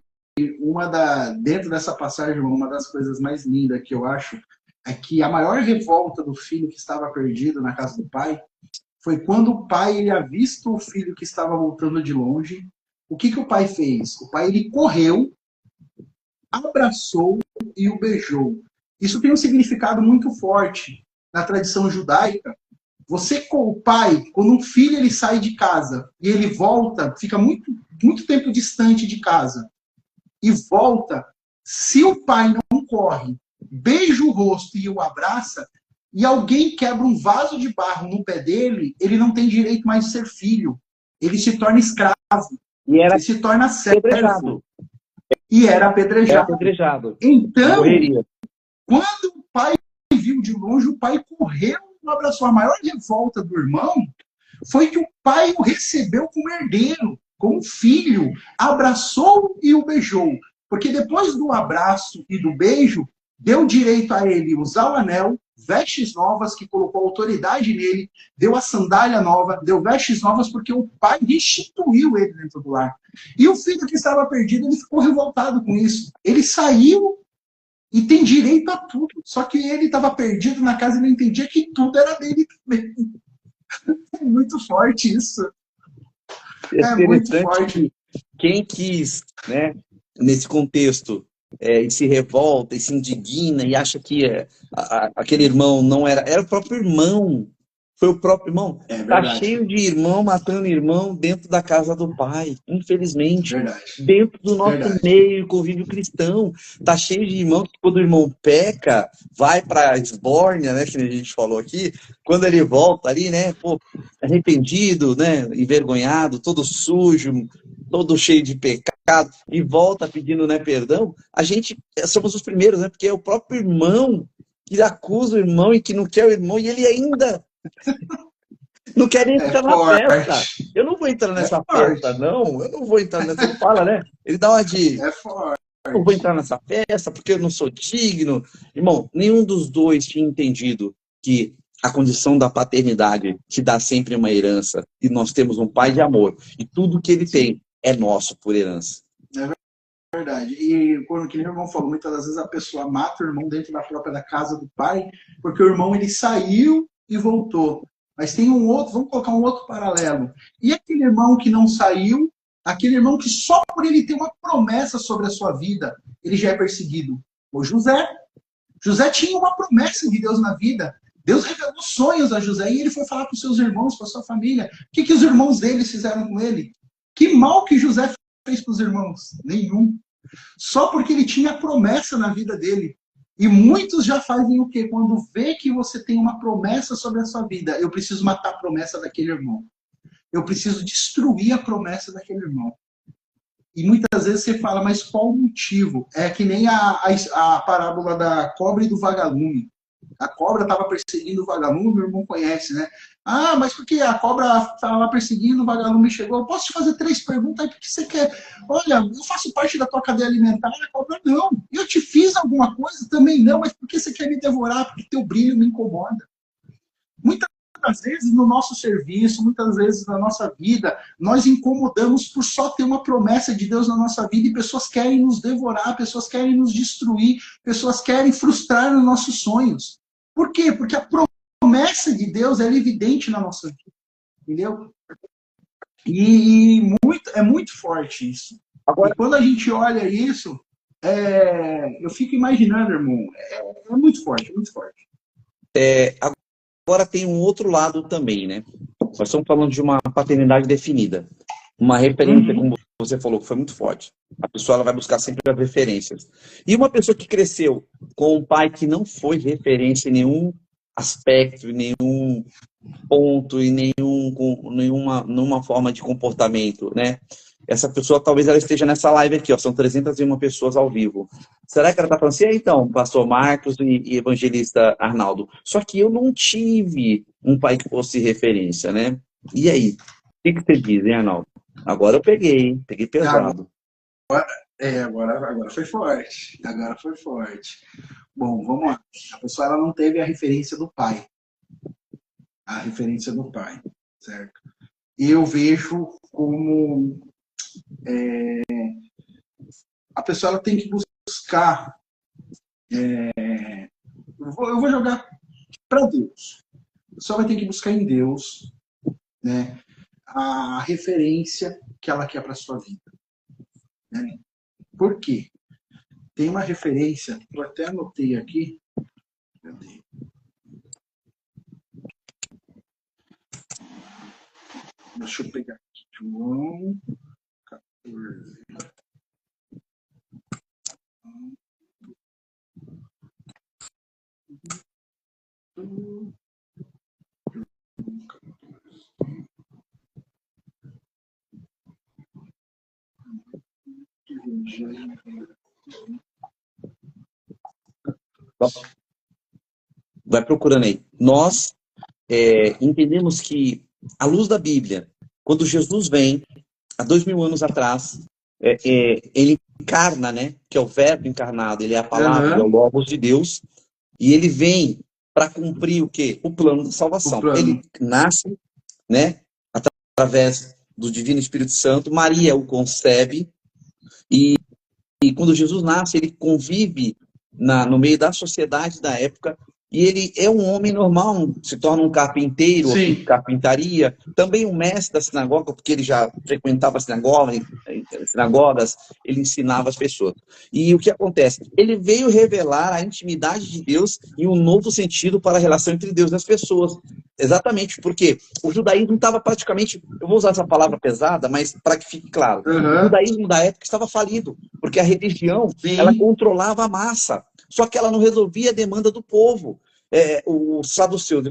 dentro dessa passagem, uma das coisas mais lindas que eu acho é que a maior revolta do filho que estava perdido na casa do pai foi quando o pai ele avista o filho que estava voltando de longe. O que o pai fez? O pai ele correu, abraçou e o beijou. Isso tem um significado muito forte na tradição judaica. Você com o pai, quando um filho ele sai de casa e ele volta, fica muito tempo distante de casa e volta, se o pai não corre, beija o rosto e o abraça, e alguém quebra um vaso de barro no pé dele, ele não tem direito mais de ser filho. Ele se torna escravo. Ele se torna servo. E era apedrejado. Então, quando o pai viu de longe, o pai correu e abraçou. A maior revolta do irmão foi que o pai o recebeu como herdeiro, como filho, abraçou e o beijou. Porque depois do abraço e do beijo, deu direito a ele usar o anel, vestes novas, que colocou autoridade nele, deu a sandália nova, deu vestes novas, porque o pai restituiu ele dentro do lar. E o filho que estava perdido, ele ficou revoltado com isso. Ele saiu e tem direito a tudo. Só que ele estava perdido na casa e não entendia que tudo era dele também. É muito forte isso. É muito forte. Quem quis, né, nesse contexto, e se revolta, e se indigna, e acha que aquele irmão não era o próprio irmão. Foi o próprio irmão. Tá cheio de irmão matando irmão dentro da casa do pai, infelizmente. Dentro do nosso meio, convívio cristão. Tá cheio de irmão que quando o irmão peca, vai pra esbórnia, né, que a gente falou aqui, quando ele volta ali, né, pô, arrependido, né, envergonhado, todo sujo, todo cheio de pecado, e volta pedindo, né, perdão, a gente somos os primeiros, né, porque é o próprio irmão que acusa o irmão e que não quer o irmão, e ele ainda não quer nem entrar na festa. Eu não vou entrar nessa festa, não. Eu não vou entrar nessa. Ele fala, né? Ele dá uma de. Eu não vou entrar nessa festa porque eu não sou digno. Irmão, nenhum dos dois tinha entendido que a condição da paternidade te dá sempre uma herança. E nós temos um pai de amor. E tudo que ele tem é nosso por herança. É verdade. E quando o irmão falou, muitas das vezes a pessoa mata o irmão dentro da própria casa do pai, porque o irmão ele saiu e voltou. Mas tem um outro, vamos colocar um outro paralelo. E aquele irmão que não saiu, aquele irmão que só por ele ter uma promessa sobre a sua vida, ele já é perseguido. O José. José tinha uma promessa de Deus na vida. Deus revelou sonhos a José e ele foi falar com seus irmãos, com a sua família. O que os irmãos dele fizeram com ele? Que mal que José fez para os irmãos? Nenhum. Só porque ele tinha promessa na vida dele. E muitos já fazem o quê? Quando vê que você tem uma promessa sobre a sua vida, eu preciso matar a promessa daquele irmão. Eu preciso destruir a promessa daquele irmão. E muitas vezes você fala, mas qual o motivo? É que nem a parábola da cobra e do vagalume. A cobra estava perseguindo o vagalume, meu irmão conhece, né? Ah, mas porque a cobra estava perseguindo, o vagalume chegou. Eu posso te fazer 3 perguntas aí, porque você quer? Olha, eu faço parte da tua cadeia alimentar, a cobra não. Eu te fiz alguma coisa? Também não, mas por que você quer me devorar? Porque teu brilho me incomoda. Muitas vezes no nosso serviço, muitas vezes na nossa vida, nós incomodamos por só ter uma promessa de Deus na nossa vida e pessoas querem nos devorar, pessoas querem nos destruir, pessoas querem frustrar os nossos sonhos. Por quê? Porque a promessa de Deus é evidente na nossa vida. Entendeu? E é muito forte isso. Agora, e quando a gente olha isso, eu fico imaginando, irmão, é muito forte, muito forte. Agora tem um outro lado também, né? Nós estamos falando de uma paternidade definida. Uma referência, como você falou, que foi muito forte. A pessoa ela vai buscar sempre as referências. E uma pessoa que cresceu com um pai que não foi referência em nenhum aspecto, em nenhum ponto, em nenhuma forma de comportamento, né? Essa pessoa, talvez ela esteja nessa live aqui, ó, são 301 pessoas ao vivo. Será que ela está falando assim, então, pastor Marcos e evangelista Arnaldo? Só que eu não tive um pai que fosse referência, né? E aí? O que você diz, hein, Arnaldo? Agora eu peguei pesado. Agora foi forte. Agora foi forte. Bom, vamos lá. A pessoa ela não teve a referência do pai. A referência do pai, certo? E eu vejo como a pessoa ela tem que buscar. Eu vou jogar para Deus. A pessoa vai ter que buscar em Deus, né, a referência que ela quer para a sua vida. Né? Por quê? Tem uma referência, eu até anotei aqui. Cadê? Deixa eu pegar aqui. João 14. Vai procurando aí. Nós entendemos que, à luz da Bíblia, quando Jesus vem, há 2000 anos atrás, ele encarna, né? Que é o verbo encarnado, ele é a palavra, ele é o Logos de Deus, e ele vem para cumprir o quê? O plano da salvação. Ele nasce, né? Através do Divino Espírito Santo, Maria o concebe, e quando Jesus nasce, ele convive no meio da sociedade da época, e ele é um homem normal, se torna um carpinteiro, de carpintaria, também um mestre da sinagoga, porque ele já frequentava a sinagogas, ele ensinava as pessoas. E o que acontece? Ele veio revelar a intimidade de Deus e um novo sentido para a relação entre Deus e as pessoas. Exatamente, porque o judaísmo estava praticamente, eu vou usar essa palavra pesada, mas para que fique claro, o judaísmo da época estava falido, porque a religião, ela controlava a massa, só que ela não resolvia a demanda do povo. Os saduceus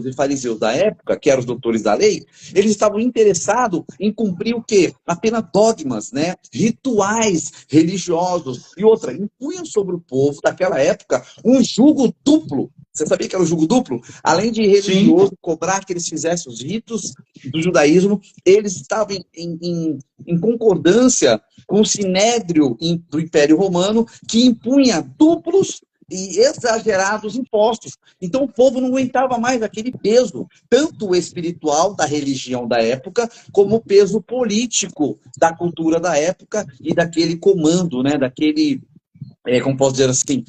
e fariseus da época, que eram os doutores da lei, eles estavam interessados em cumprir o quê? Apenas dogmas, né? Rituais religiosos. E outra, impunham sobre o povo daquela época um jugo duplo. Você sabia que era o jugo duplo? Além de religioso cobrar que eles fizessem os ritos do judaísmo, eles estavam em concordância com o sinédrio do Império Romano, que impunha duplos e exagerados impostos. Então o povo não aguentava mais aquele peso, tanto espiritual da religião da época, como o peso político da cultura da época e daquele comando, né, daquele, como posso dizer assim,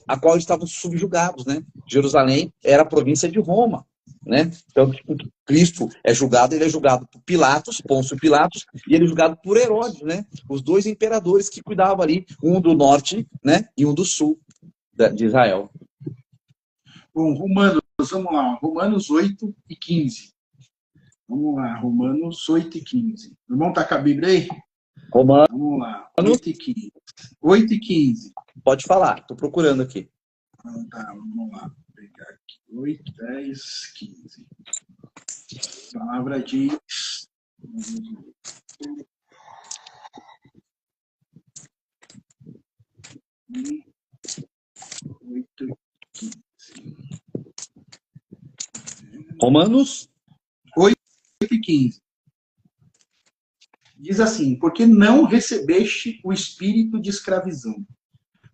a qual eles estavam subjugados, né? Jerusalém era a província de Roma, né? Então, Cristo é julgado, ele é julgado por Pilatos, Pôncio Pilatos, e ele é julgado por Herodes, né? Os dois imperadores que cuidavam ali, um do norte, né, e um do sul de Israel. Bom, Romanos, vamos lá, Romanos 8 e 15. Vamos lá, Romanos 8 e 15. O irmão está com a Bíblia aí? Romanos. Vamos lá, 8 e 15. 8 e 15. Pode falar, estou procurando aqui. Então, tá, vamos lá, vou pegar aqui. 8, 10, 15. A palavra diz... Romanos 8 e 15. Diz assim: porque não recebeste o espírito de escravidão,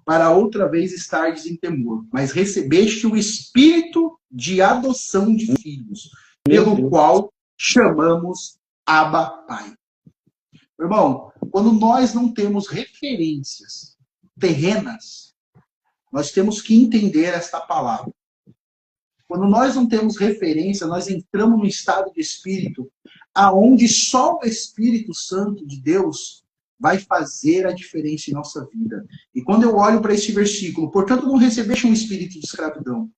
para outra vez estardes em temor, mas recebeste o espírito de adoção de filhos, pelo qual chamamos Abba Pai. Irmão, quando nós não temos referências terrenas, nós temos que entender esta palavra. Quando nós não temos referência, nós entramos no estado de espírito aonde só o Espírito Santo de Deus vai fazer a diferença em nossa vida. E quando eu olho para esse versículo, portanto não recebeste um espírito de escravidão.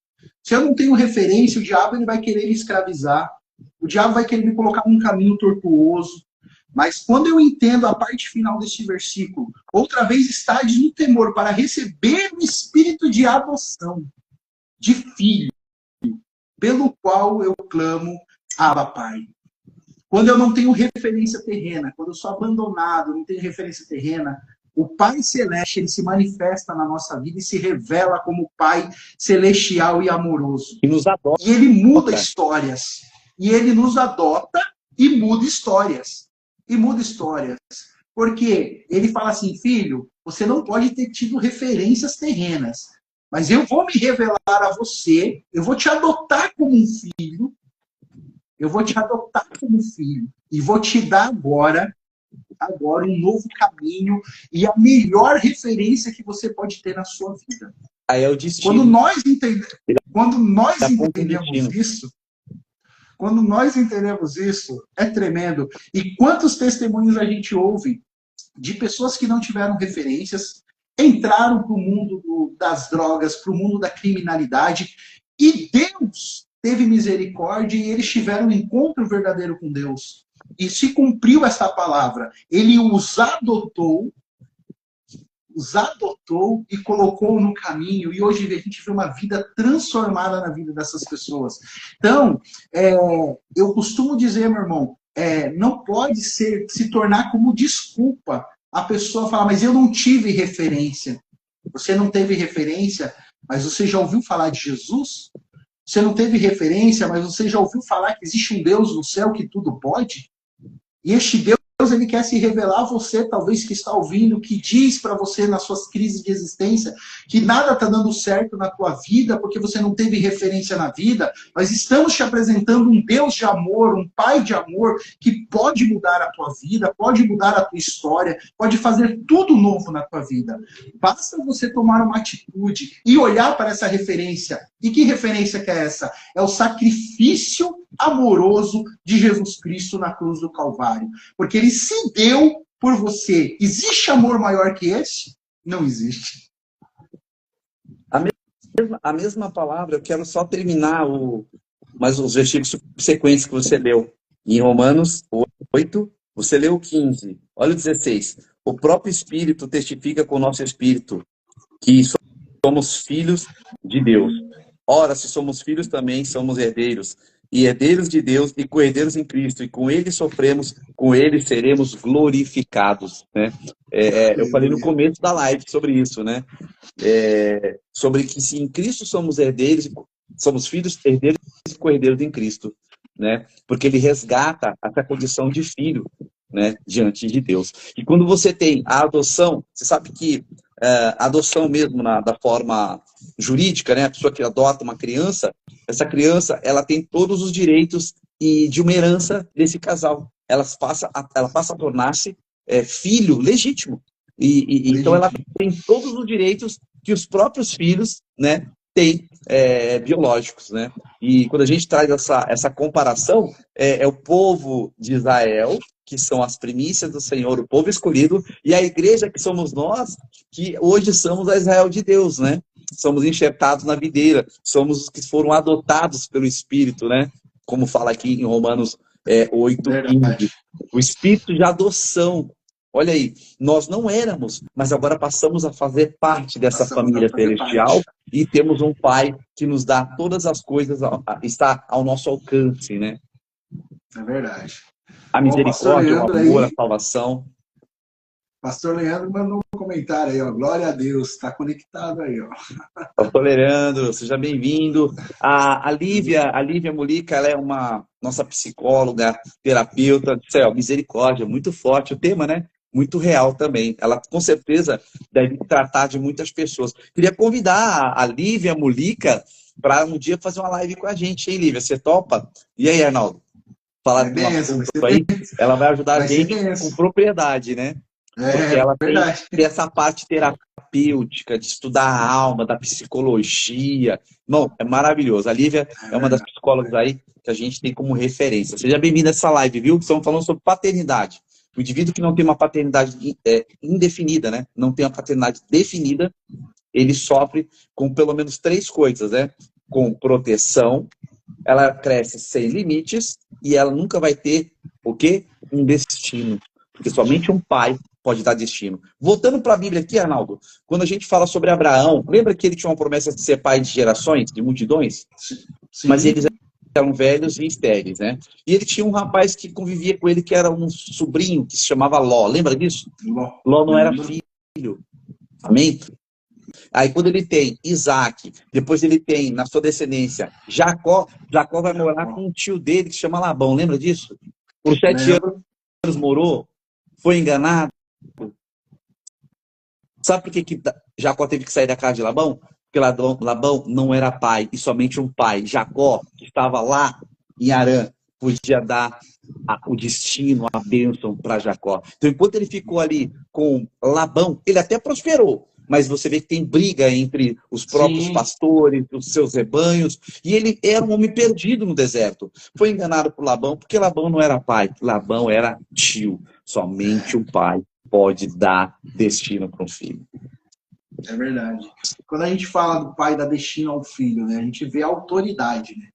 Se eu não tenho referência, o diabo ele vai querer me escravizar, o diabo vai querer me colocar num caminho tortuoso. Mas quando eu entendo a parte final deste versículo, outra vez estardes no temor para receber o espírito de adoção, de filho, pelo qual eu clamo, Abba Pai. Quando eu não tenho referência terrena, quando eu sou abandonado, não tenho referência terrena, o Pai Celeste ele se manifesta na nossa vida e se revela como Pai celestial e amoroso. E nos adota. E ele muda histórias. E ele nos adota e muda histórias. E muda histórias. Porque ele fala assim, filho, você não pode ter tido referências terrenas, mas eu vou me revelar a você, eu vou te adotar como um filho, eu vou te adotar como filho e vou te dar agora um novo caminho e a melhor referência que você pode ter na sua vida. Aí é o destino. Quando nós entendemos isso, é tremendo. E quantos testemunhos a gente ouve de pessoas que não tiveram referências, entraram para o mundo das drogas, para o mundo da criminalidade, e Deus teve misericórdia e eles tiveram um encontro verdadeiro com Deus. E se cumpriu essa palavra. Ele os adotou e colocou no caminho. E hoje a gente vê uma vida transformada na vida dessas pessoas. Então, eu costumo dizer, meu irmão, não pode se tornar como desculpa a pessoa falar, mas eu não tive referência. Você não teve referência, mas você já ouviu falar de Jesus? Você não teve referência, mas você já ouviu falar que existe um Deus no céu que tudo pode? E este Deus ele quer se revelar a você, talvez que está ouvindo, que diz para você nas suas crises de existência que nada está dando certo na tua vida porque você não teve referência na vida. Nós estamos te apresentando um Deus de amor, um Pai de amor que pode mudar a tua vida, pode mudar a tua história, pode fazer tudo novo na tua vida. Basta você tomar uma atitude e olhar para essa referência. E que referência que é essa? É o sacrifício amoroso de Jesus Cristo na cruz do Calvário. Porque ele se deu por você. Existe amor maior que esse? Não existe. A mesma palavra, eu quero só terminar mas os versículos subsequentes que você leu. Em Romanos 8, você leu o 15. Olha o 16. O próprio Espírito testifica com o nosso Espírito que somos filhos de Deus. Ora, se somos filhos também, somos herdeiros. E herdeiros de Deus e co-herdeiros em Cristo. E com ele sofremos, com ele seremos glorificados. Né? Eu falei no começo da live sobre isso, né? Sobre que se em Cristo somos herdeiros, somos filhos, herdeiros e co-herdeiros em Cristo. Né? Porque ele resgata essa condição de filho, né, diante de Deus. E quando você tem a adoção, você sabe que a adoção mesmo da forma jurídica, né, a pessoa que adota uma criança, essa criança ela tem todos os direitos de uma herança desse casal. Ela passa a tornar-se filho legítimo. Então ela tem todos os direitos que os próprios filhos, né, têm biológicos, né? E quando a gente traz essa comparação, é o povo de Israel, que são as primícias do Senhor, o povo escolhido, e a igreja que somos nós, que hoje somos a Israel de Deus, né? Somos enxertados na videira, somos os que foram adotados pelo Espírito, né? Como fala aqui em Romanos 8:15. O Espírito de adoção. Olha aí, nós não éramos, mas agora passamos a fazer parte dessa família celestial e temos um Pai que nos dá todas as coisas, está ao nosso alcance, né? É verdade. A misericórdia, o amor, a salvação. Pastor Leandro mandou um comentário aí, ó. Glória a Deus, está conectado aí, ó. Pastor Leandro, seja bem-vindo. A Lívia Mulica, ela é uma nossa psicóloga, terapeuta. Céu, misericórdia, muito forte o tema, né? Muito real também. Ela, com certeza, deve tratar de muitas pessoas. Queria convidar a Lívia Mulica para um dia fazer uma live com a gente, hein, Lívia? Você topa? E aí, Arnaldo? Falar de um assunto aí, ela vai ajudar a gente com propriedade, né? Porque ela tem essa parte terapêutica, de estudar a alma, da psicologia. Não, é maravilhoso. A Lívia é uma das psicólogas aí que a gente tem como referência. Seja bem-vinda a essa live, viu? Estamos falando sobre paternidade. O indivíduo que não tem uma paternidade indefinida, né? Não tem uma paternidade definida, ele sofre com pelo menos 3 coisas, né? Com proteção, ela cresce sem limites e ela nunca vai ter o quê? Um destino. Porque somente um pai pode dar destino. Voltando para a Bíblia aqui, Arnaldo, quando a gente fala sobre Abraão, lembra que ele tinha uma promessa de ser pai de gerações, de multidões? Sim. Mas eles eram velhos e estéreis, né? E ele tinha um rapaz que convivia com ele, que era um sobrinho, que se chamava Ló. Lembra disso? Ló não era filho. Amém? Aí quando ele tem Isaac, depois ele tem, na sua descendência, Jacó vai morar com um tio dele que se chama Labão. Lembra disso? Por 7 anos morou, foi enganado. Sabe por que Jacó teve que sair da casa de Labão? Porque Labão não era pai, e somente um pai. Jacó, que estava lá em Harã, podia dar o destino, a bênção para Jacó. Então, enquanto ele ficou ali com Labão, ele até prosperou. Mas você vê que tem briga entre os próprios pastores, os seus rebanhos, e ele era um homem perdido no deserto. Foi enganado por Labão, porque Labão não era pai, Labão era tio. Somente um pai pode dar destino para um filho. É verdade. Quando a gente fala do pai dar destino ao filho, né, a gente vê a autoridade, né?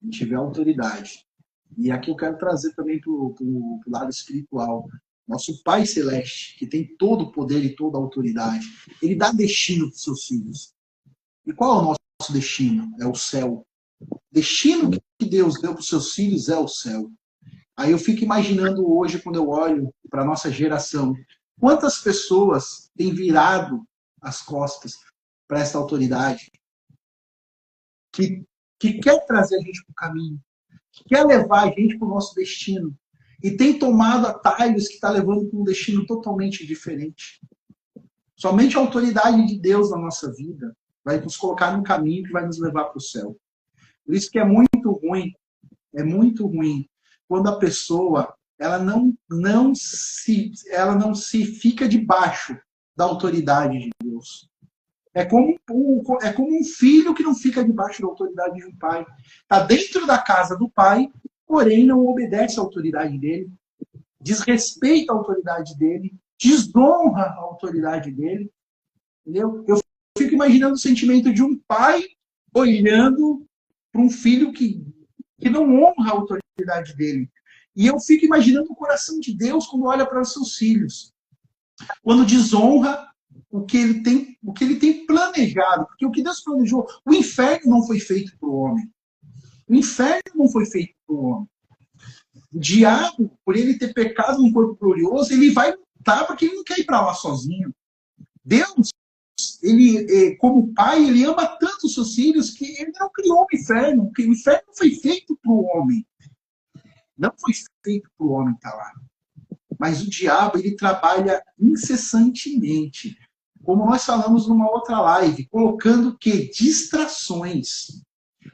A gente vê a autoridade. E aqui eu quero trazer também para o lado espiritual. Nosso Pai Celeste, que tem todo o poder e toda a autoridade, ele dá destino para os seus filhos. E qual é o nosso destino? É o céu. O destino que Deus deu para os seus filhos é o céu. Aí eu fico imaginando hoje, quando eu olho para a nossa geração, quantas pessoas têm virado as costas para essa autoridade, que quer trazer a gente para o caminho, que quer levar a gente para o nosso destino. e tem tomado atalhos que está levando para um destino totalmente diferente. Somente a autoridade de Deus na nossa vida vai nos colocar num caminho que vai nos levar para o céu. Por isso que é muito ruim quando a pessoa ela não se fica debaixo da autoridade de Deus. É como um filho que não fica debaixo da autoridade de um pai. Está dentro da casa do pai, porém não obedece à autoridade dele, desrespeita a autoridade dele, desonra a autoridade dele. Entendeu? Eu fico imaginando o sentimento de um pai olhando para um filho que não honra a autoridade dele. E eu fico imaginando o coração de Deus quando olha para os seus filhos. Quando desonra o que ele tem planejado. Porque o que Deus planejou, o inferno não foi feito para o homem. O inferno não foi feito para o homem. O diabo, por ele ter pecado num corpo glorioso, ele vai lutar porque ele não quer ir para lá sozinho. Deus, ele, como pai, ele ama tanto os seus filhos que ele não criou o inferno. Porque o inferno não foi feito para o homem. Não foi feito para o homem estar lá. Mas o diabo, ele trabalha incessantemente. Como nós falamos numa outra live, colocando o quê? Distrações.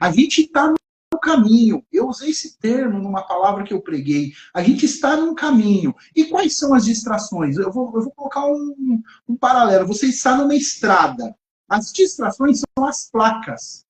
A gente está no caminho. Eu usei esse termo numa palavra que eu preguei. A gente está num caminho. E quais são as distrações? Eu vou colocar um paralelo. Você está numa estrada. As distrações são as placas.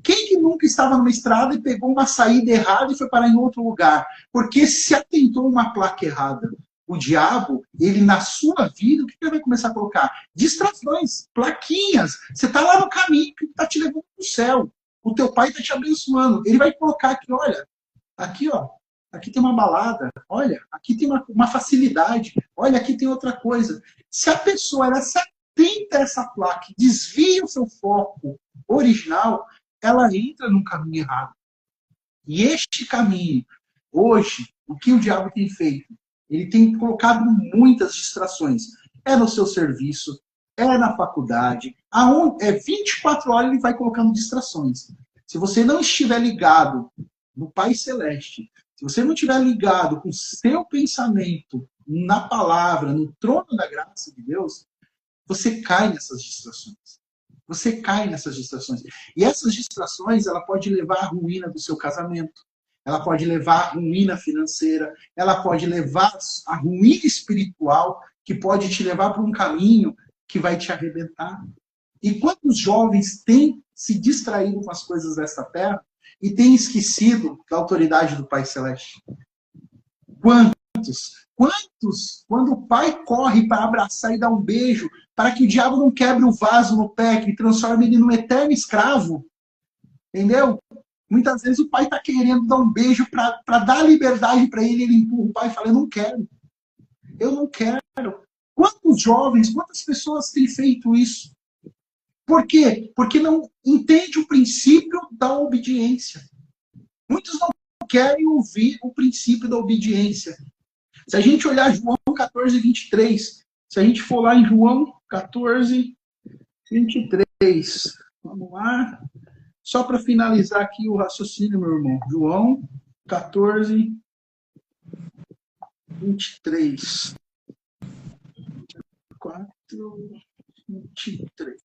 Quem que nunca estava numa estrada e pegou uma saída errada e foi parar em outro lugar? Porque se atentou a uma placa errada. O diabo, ele na sua vida, o que ele vai começar a colocar? Distrações, plaquinhas. Você está lá no caminho que está te levando para o céu. O teu pai está te abençoando. Ele vai colocar aqui, olha, aqui, ó, aqui tem uma balada. Olha, aqui tem uma facilidade. Olha, aqui tem outra coisa. Se a pessoa ela se atenta a essa placa, desvia o seu foco original, ela entra num caminho errado. E este caminho, hoje, o que o diabo tem feito? Ele tem colocado muitas distrações. É no seu serviço, é na faculdade. 24 horas ele vai colocando distrações. Se você não estiver ligado no Pai Celeste, se você não estiver ligado com o seu pensamento na palavra, no trono da graça de Deus, você cai nessas distrações. Você cai nessas distrações. E essas distrações, ela pode levar à ruína do seu casamento. Ela pode levar à ruína financeira, ela pode levar à ruína espiritual, que pode te levar para um caminho que vai te arrebentar. E quantos jovens têm se distraído com as coisas desta terra e têm esquecido da autoridade do Pai Celeste? Quantos? Quantos, quando o pai corre para abraçar e dar um beijo, para que o diabo não quebre o vaso no pé, que transforme ele num eterno escravo? Entendeu? Muitas vezes o pai está querendo dar um beijo para dar liberdade para ele, ele empurra o pai e fala, eu não quero. Eu não quero. Quantos jovens, quantas pessoas têm feito isso? Por quê? Porque não entende o princípio da obediência. Muitos não querem ouvir o princípio da obediência. Se a gente olhar João 14, 23, se a gente for lá em João 14, 23, vamos lá. Só para finalizar aqui o raciocínio, meu irmão. João 14, 23. 4, 23.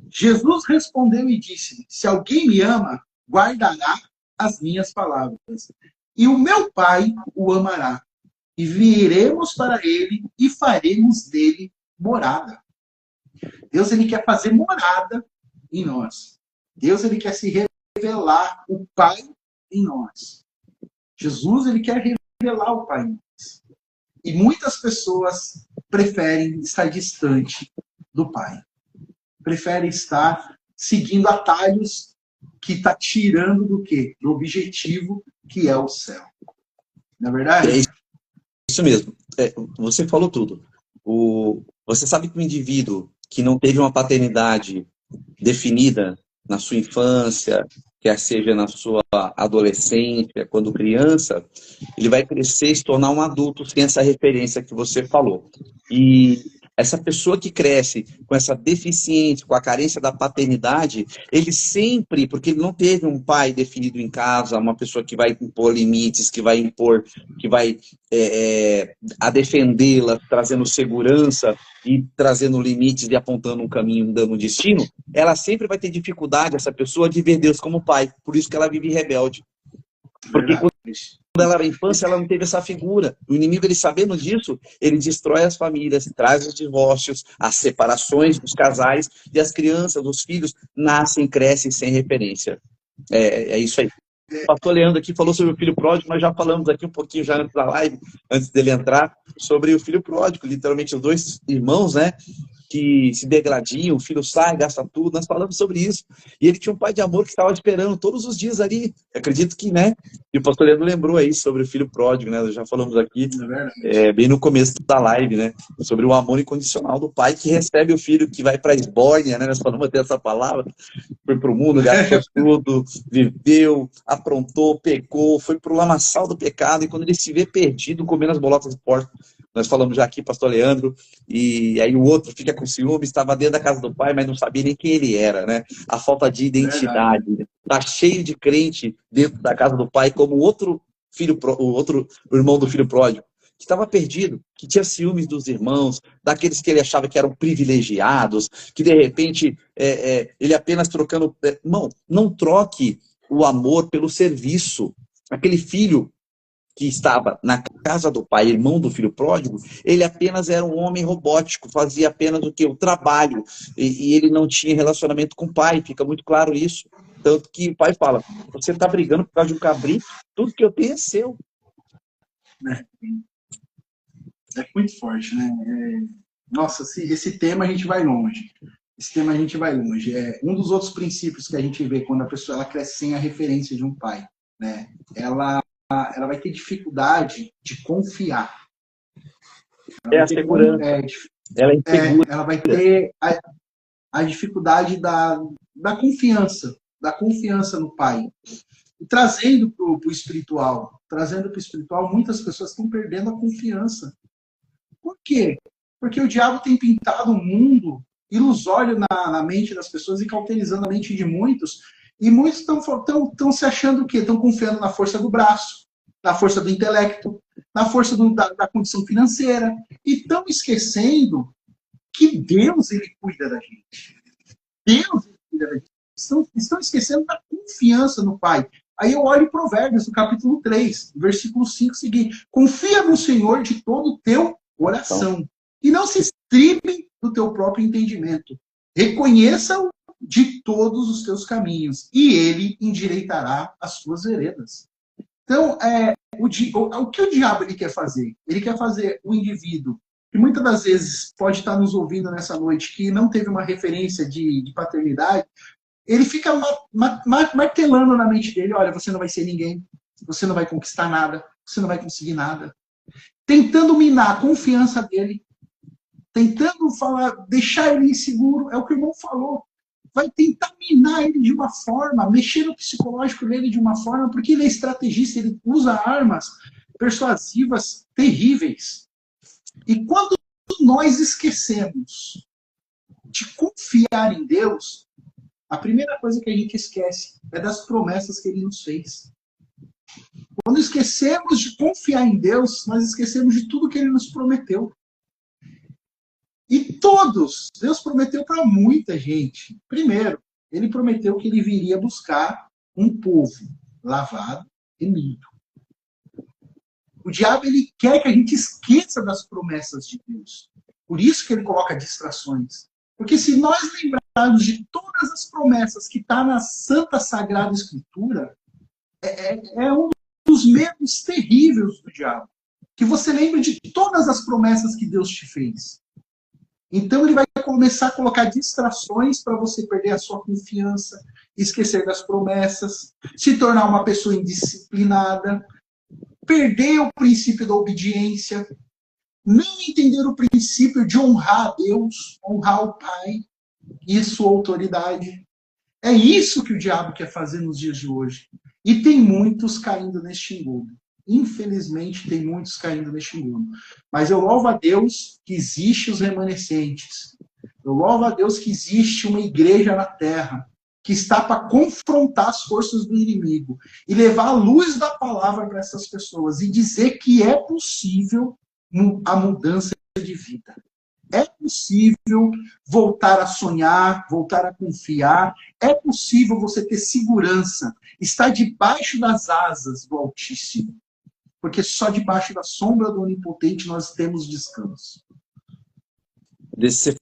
Jesus respondeu e disse: se alguém me ama, guardará as minhas palavras. E o meu Pai o amará. E viremos para ele e faremos dele morada. Deus, ele quer fazer morada em nós. Deus, ele quer se revelar o Pai em nós. Jesus, ele quer revelar o Pai em nós. E muitas pessoas preferem estar distante do Pai. Preferem estar seguindo atalhos que está tirando do quê? Do objetivo que é o céu. Não é verdade? Isso mesmo. Você falou tudo. Você sabe que o indivíduo que não teve uma paternidade definida na sua infância, quer seja na sua adolescência, quando criança, ele vai crescer e se tornar um adulto sem essa referência que você falou. E essa pessoa que cresce com essa deficiência, com a carência da paternidade, ele sempre, porque ele não teve um pai definido em casa, uma pessoa que vai impor limites, que vai impor, que vai a defendê-la, trazendo segurança e trazendo limites e apontando um caminho, dando um destino, ela sempre vai ter dificuldade, essa pessoa, de ver Deus como pai. Por isso que ela vive rebelde. Porque quando ela era infância, ela não teve essa figura. O inimigo, ele sabendo disso, ele destrói as famílias, traz os divórcios, as separações dos casais, e as crianças, os filhos, nascem, crescem sem referência. É isso aí. O pastor Leandro aqui falou sobre o filho pródigo, nós já falamos aqui um pouquinho já antes da live, antes dele entrar, sobre o filho pródigo, literalmente os dois irmãos, né, que se degradiam, o filho sai, gasta tudo, nós falamos sobre isso. E ele tinha um pai de amor que estava esperando todos os dias ali. Eu acredito que, né? E o pastor Leandro lembrou aí sobre o filho pródigo, né? Nós já falamos aqui, bem no começo da live, né? Sobre o amor incondicional do pai que recebe o filho que vai para a esbórnia, né? Nós falamos até essa palavra. Foi para o mundo, gastou tudo, viveu, aprontou, pecou, foi para o lamaçal do pecado, e quando ele se vê perdido, comendo as bolotas do porco. Nós falamos já aqui, pastor Leandro, e aí o outro fica com ciúme, estava dentro da casa do pai, mas não sabia nem quem ele era, né? A falta de identidade. Está cheio de crente dentro da casa do pai, como o outro filho, o irmão do filho pródigo, que estava perdido, que tinha ciúmes dos irmãos, daqueles que ele achava que eram privilegiados, que de repente ele apenas trocando... Irmão, não troque o amor pelo serviço. Aquele filho que estava na casa do pai, irmão do filho pródigo, ele apenas era um homem robótico, fazia apenas o que? O trabalho, e ele não tinha relacionamento com o pai, fica muito claro isso. Tanto que o pai fala, você está brigando por causa de um cabrito, tudo que eu tenho é seu. É muito forte, né? Nossa, esse tema a gente vai longe. Esse tema a gente vai longe. Um dos outros princípios que a gente vê quando a pessoa ela cresce sem a referência de um pai, né? Ela vai ter dificuldade de confiar. A segurança. Ela é insegura. Ela vai ter a dificuldade da confiança no pai. E trazendo para o espiritual, muitas pessoas estão perdendo a confiança. Por quê? Porque o diabo tem pintado um mundo ilusório na mente das pessoas e cauterizando a mente de muitos. E muitos estão se achando o quê? Estão confiando na força do braço, na força do intelecto, na força da condição financeira. E estão esquecendo que Deus, ele cuida da gente. Deus, ele cuida da gente. Estão esquecendo da confiança no Pai. Aí eu olho em Provérbios, no capítulo 3, versículo 5 seguinte. Confia no Senhor de todo o teu coração. E não se estripe do teu próprio entendimento. Reconheça-o de todos os teus caminhos, e ele endireitará as suas veredas. Então, o que o diabo ele quer fazer? Ele quer fazer o indivíduo, que muitas das vezes pode estar nos ouvindo nessa noite, que não teve uma referência de paternidade, ele fica martelando na mente dele, olha, você não vai ser ninguém, você não vai conquistar nada, você não vai conseguir nada. Tentando minar a confiança dele, tentando deixar ele inseguro, é o que o irmão falou. Vai tentar minar ele de uma forma, mexer no psicológico dele de uma forma, porque ele é estrategista, ele usa armas persuasivas terríveis. E quando nós esquecemos de confiar em Deus, a primeira coisa que a gente esquece é das promessas que ele nos fez. Quando esquecemos de confiar em Deus, nós esquecemos de tudo que ele nos prometeu. E Deus prometeu para muita gente. Primeiro, ele prometeu que ele viria buscar um povo lavado e limpo. O diabo, ele quer que a gente esqueça das promessas de Deus. Por isso que ele coloca distrações. Porque se nós lembrarmos de todas as promessas que está na Santa Sagrada Escritura, é um dos medos terríveis do diabo. Que você lembre de todas as promessas que Deus te fez. Então ele vai começar a colocar distrações para você perder a sua confiança, esquecer das promessas, se tornar uma pessoa indisciplinada, perder o princípio da obediência, não entender o princípio de honrar a Deus, honrar o Pai e sua autoridade. É isso que o diabo quer fazer nos dias de hoje. E tem muitos caindo neste engodo. Infelizmente, tem muitos caindo neste mundo. Mas eu louvo a Deus que existe os remanescentes. Eu louvo a Deus que existe uma igreja na terra que está para confrontar as forças do inimigo e levar a luz da palavra para essas pessoas e dizer que é possível a mudança de vida. É possível voltar a sonhar, voltar a confiar. É possível você ter segurança, estar debaixo das asas do Altíssimo. Porque só debaixo da sombra do Onipotente nós temos descanso. Você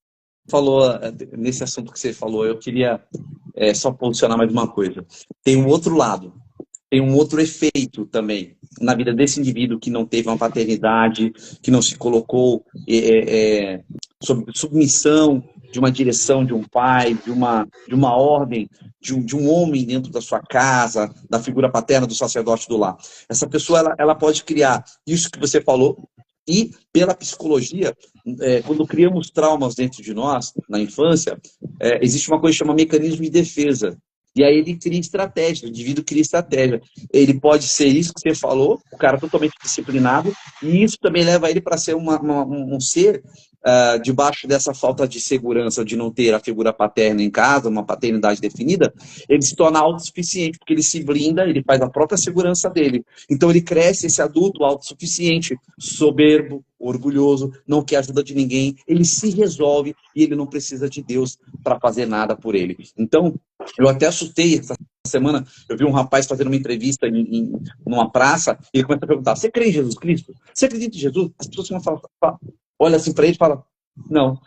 falou, nesse assunto que você falou, eu queria só posicionar mais uma coisa. Tem um outro lado, tem um outro efeito também na vida desse indivíduo que não teve uma paternidade, que não se colocou sob submissão de uma direção de um pai, de uma ordem, de um homem dentro da sua casa, da figura paterna do sacerdote do lar. Essa pessoa ela pode criar isso que você falou. E, pela psicologia, quando criamos traumas dentro de nós, na infância, existe uma coisa que chama mecanismo de defesa. E aí ele cria estratégia, o indivíduo cria estratégia. Ele pode ser isso que você falou, o cara totalmente disciplinado, e isso também leva ele para ser um ser debaixo dessa falta de segurança, de não ter a figura paterna em casa, uma paternidade definida, ele se torna autossuficiente, porque ele se blinda, ele faz a própria segurança dele. Então ele cresce esse adulto autossuficiente, soberbo, orgulhoso, não quer ajuda de ninguém, ele se resolve e ele não precisa de Deus para fazer nada por ele. Então, eu até assustei essa semana, eu vi um rapaz fazendo uma entrevista numa praça, e ele começa a perguntar: você crê em Jesus Cristo? Você acredita em Jesus? As pessoas vão falar, olha assim para ele e falam: não.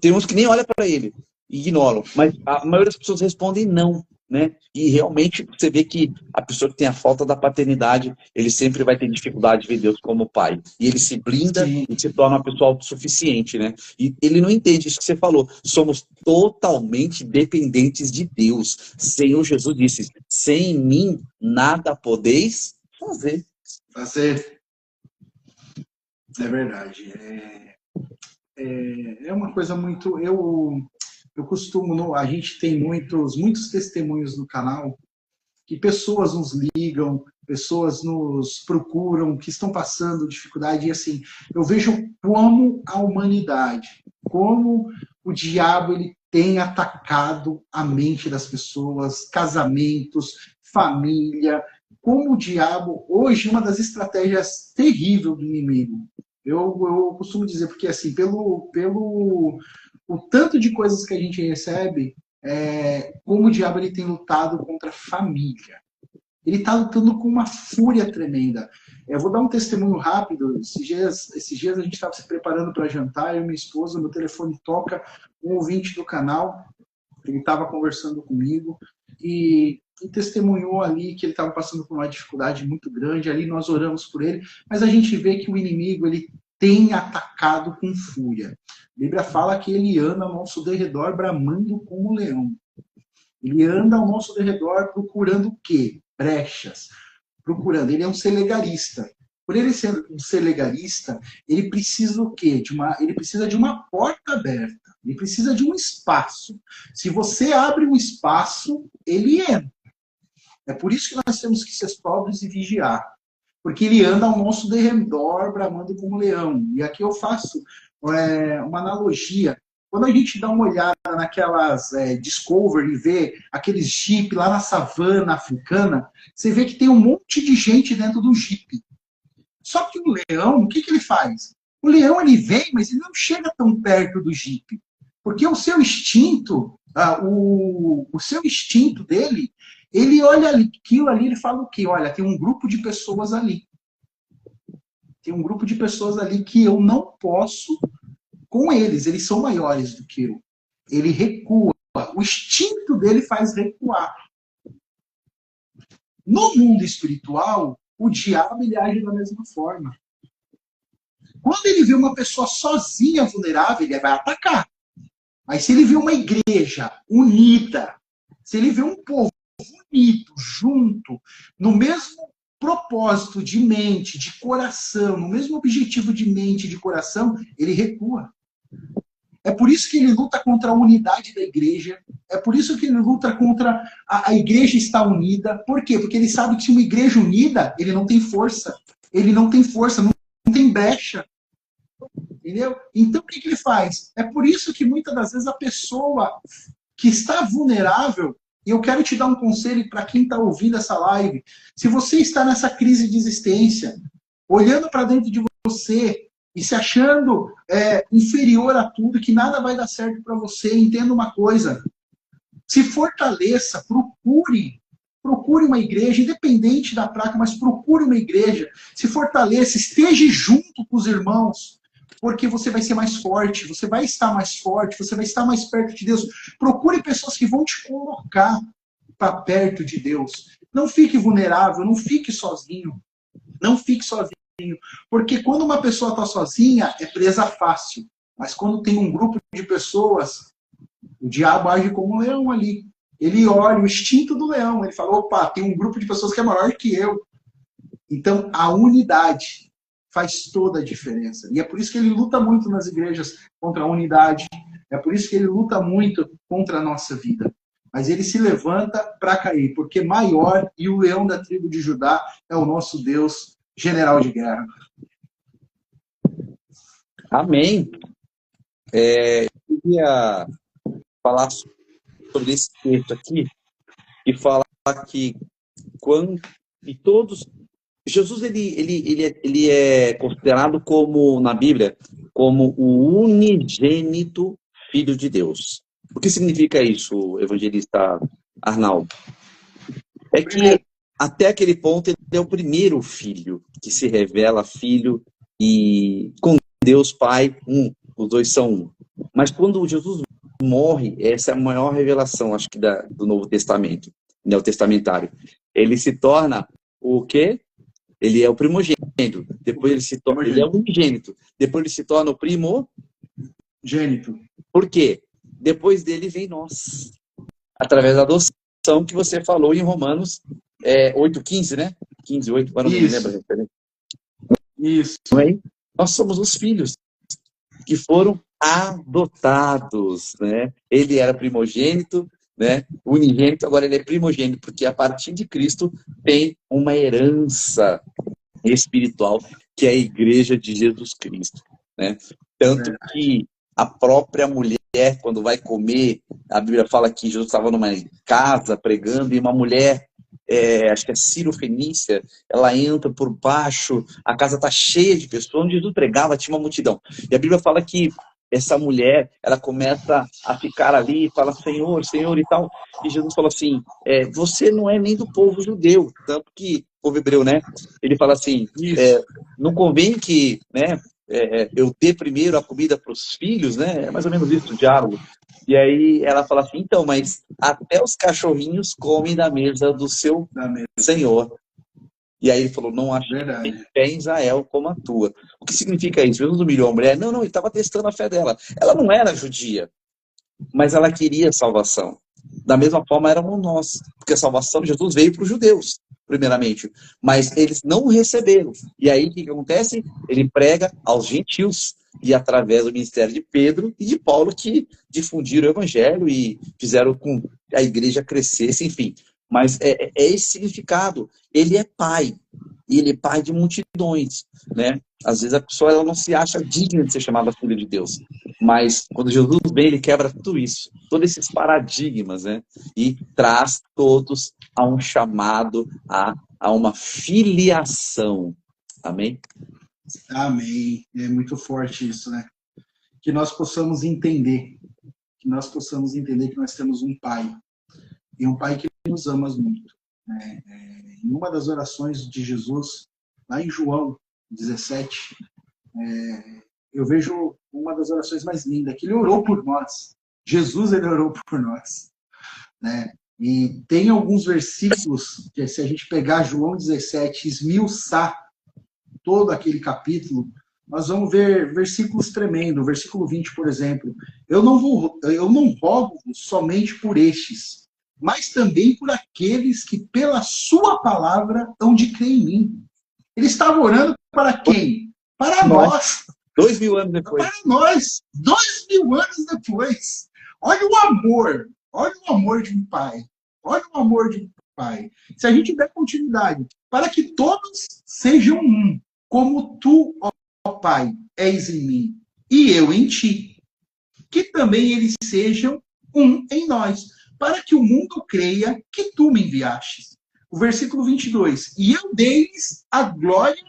Tem uns que nem olham para ele, ignoram, mas a maioria das pessoas respondem não, né? E realmente você vê que a pessoa que tem a falta da paternidade, ele sempre vai ter dificuldade de ver Deus como pai. E ele se blinda e se torna uma pessoa autossuficiente, né? E ele não entende isso que você falou. Somos totalmente dependentes de Deus. Senhor Jesus disse: sem mim nada podeis fazer. É verdade. É uma coisa muito... Eu costumo... A gente tem muitos testemunhos no canal que pessoas nos ligam, pessoas nos procuram, que estão passando dificuldade. E assim, eu vejo como a humanidade, como o diabo ele tem atacado a mente das pessoas, casamentos, família. Como o diabo, hoje, uma das estratégias terríveis do inimigo. Eu costumo dizer, porque assim, pelo o tanto de coisas que a gente recebe, como o diabo ele tem lutado contra a família. Ele está lutando com uma fúria tremenda. Eu vou dar um testemunho rápido. Esses dias a gente estava se preparando para jantar, eu e minha esposa, meu telefone toca, um ouvinte do canal, ele estava conversando comigo e testemunhou ali que ele estava passando por uma dificuldade muito grande. Ali nós oramos por ele, mas a gente vê que o inimigo ele tem atacado com fúria. A Bíblia fala que ele anda ao nosso derredor bramando como um leão. Ele anda ao nosso derredor procurando o quê? Brechas. Procurando. Ele é um selegarista. Por ele ser um selegarista, ele precisa do quê? Ele precisa de uma porta aberta. Ele precisa de um espaço. Se você abre um espaço, ele entra. É por isso que nós temos que ser pobres e vigiar. Porque ele anda ao nosso derredor bramando como um leão. E aqui eu faço uma analogia. Quando a gente dá uma olhada naquelas Discovery e vê aqueles jeep lá na savana africana, você vê que tem um monte de gente dentro do jeep. Só que o leão, o que ele faz? O leão ele vem, mas ele não chega tão perto do jeep. Porque o seu instinto, o seu instinto dele, ele olha aquilo ali, ele fala o quê? Olha, tem um grupo de pessoas ali. Tem um grupo de pessoas ali que eu não posso com eles são maiores do que eu. Ele recua. O instinto dele faz recuar. No mundo espiritual, o diabo ele age da mesma forma. Quando ele vê uma pessoa sozinha, vulnerável, ele vai atacar. Mas se ele vê uma igreja unida, se ele vê um povo unido, junto, no mesmo propósito de mente, de coração, no mesmo objetivo de mente e de coração, ele recua. É por isso que ele luta contra a unidade da igreja. É por isso que ele luta contra a igreja estar unida. Por quê? Porque ele sabe que se uma igreja unida, ele não tem força. Ele não tem força, não tem brecha. Entendeu? Então, o que ele faz? É por isso que muitas das vezes a pessoa que está vulnerável, e eu quero te dar um conselho para quem está ouvindo essa live, se você está nessa crise de existência, olhando para dentro de você e se achando inferior a tudo, que nada vai dar certo para você, entenda uma coisa, se fortaleça, procure uma igreja, independente da placa, mas procure uma igreja, se fortaleça, esteja junto com os irmãos, porque você vai ser mais forte, você vai estar mais forte, você vai estar mais perto de Deus. Procure pessoas que vão te colocar para perto de Deus. Não fique vulnerável, não fique sozinho. Não fique sozinho. Porque quando uma pessoa está sozinha, é presa fácil. Mas quando tem um grupo de pessoas, o diabo age como um leão ali. Ele olha o instinto do leão. Ele fala, opa, tem um grupo de pessoas que é maior que eu. Então, a unidade faz toda a diferença. E é por isso que ele luta muito nas igrejas contra a unidade. É por isso que ele luta muito contra a nossa vida. Mas ele se levanta para cair, porque maior e o leão da tribo de Judá é o nosso Deus, general de guerra. Amém. Eu queria falar sobre esse texto aqui e falar que Jesus ele é considerado como, na Bíblia, como o unigênito Filho de Deus. O que significa isso, evangelista Arnaldo? É que até aquele ponto ele é o primeiro filho que se revela filho e com Deus Pai, os dois são um. Mas quando Jesus morre, essa é a maior revelação, acho que do Novo Testamento, neotestamentário. Ele se torna o quê? Ele é o primogênito, depois ele é o unigênito, depois ele se torna o primogênito. Por quê? Depois dele vem nós, através da adoção que você falou em Romanos 8:15, né? 15:8, agora não me lembro a referência. Isso. Nós somos os filhos que foram adotados, né? Ele era primogênito, né? Unigênito, agora ele é primogênito, porque a partir de Cristo tem uma herança espiritual, que é a igreja de Jesus Cristo, né? Tanto que a própria mulher, quando vai comer, a Bíblia fala que Jesus estava numa casa pregando e uma mulher, acho que é Ciro-Fenícia, ela entra por baixo, a casa está cheia de pessoas, onde Jesus pregava, tinha uma multidão. E a Bíblia fala que essa mulher, ela começa a ficar ali e fala, Senhor, Senhor e tal. E Jesus fala assim, você não é nem do povo judeu, tanto que o povo hebreu, né? Ele fala assim, não convém que, né, eu dê primeiro a comida para os filhos, né? É mais ou menos isso o diálogo. E aí ela fala assim, então, mas até os cachorrinhos comem da mesa do seu Senhor. E aí ele falou, não acho que fé em Israel como a tua. O que significa isso? Jesus humilhou a mulher? Não, ele estava testando a fé dela. Ela não era judia, mas ela queria salvação. Da mesma forma éramos nós, porque a salvação de Jesus veio para os judeus, primeiramente. Mas eles não receberam. E aí o que acontece? Ele prega aos gentios. E através do ministério de Pedro e de Paulo, que difundiram o evangelho e fizeram com que a igreja crescesse, enfim. Mas é esse significado. Ele é pai. E ele é pai de multidões, né? Às vezes a pessoa ela não se acha digna de ser chamada filha de Deus. Mas quando Jesus vem, ele quebra tudo isso. Todos esses paradigmas, né? E traz todos a um chamado, a uma filiação. Amém? Amém. É muito forte isso, né? Que nós possamos entender. Que nós temos um pai. E um pai que nos ama muito. Em uma das orações de Jesus, lá em João 17, eu vejo uma das orações mais lindas, que ele orou por nós. Jesus, ele orou por nós. Né? E tem alguns versículos, que se a gente pegar João 17 e esmiuçar todo aquele capítulo, nós vamos ver versículos tremendos. Versículo 20, por exemplo. Eu não rogo somente por estes, mas também por aqueles que pela sua palavra hão de crer em mim. Ele estava orando para quem? Para nós. 2000 anos depois. Para nós, 2000 anos depois. Olha o amor de um pai. Olha o amor de um pai. Se a gente der continuidade, para que todos sejam um, como tu, ó Pai, és em mim, e eu em ti, que também eles sejam um em nós, para que o mundo creia que tu me enviastes. O versículo 22. E eu dei-lhes a glória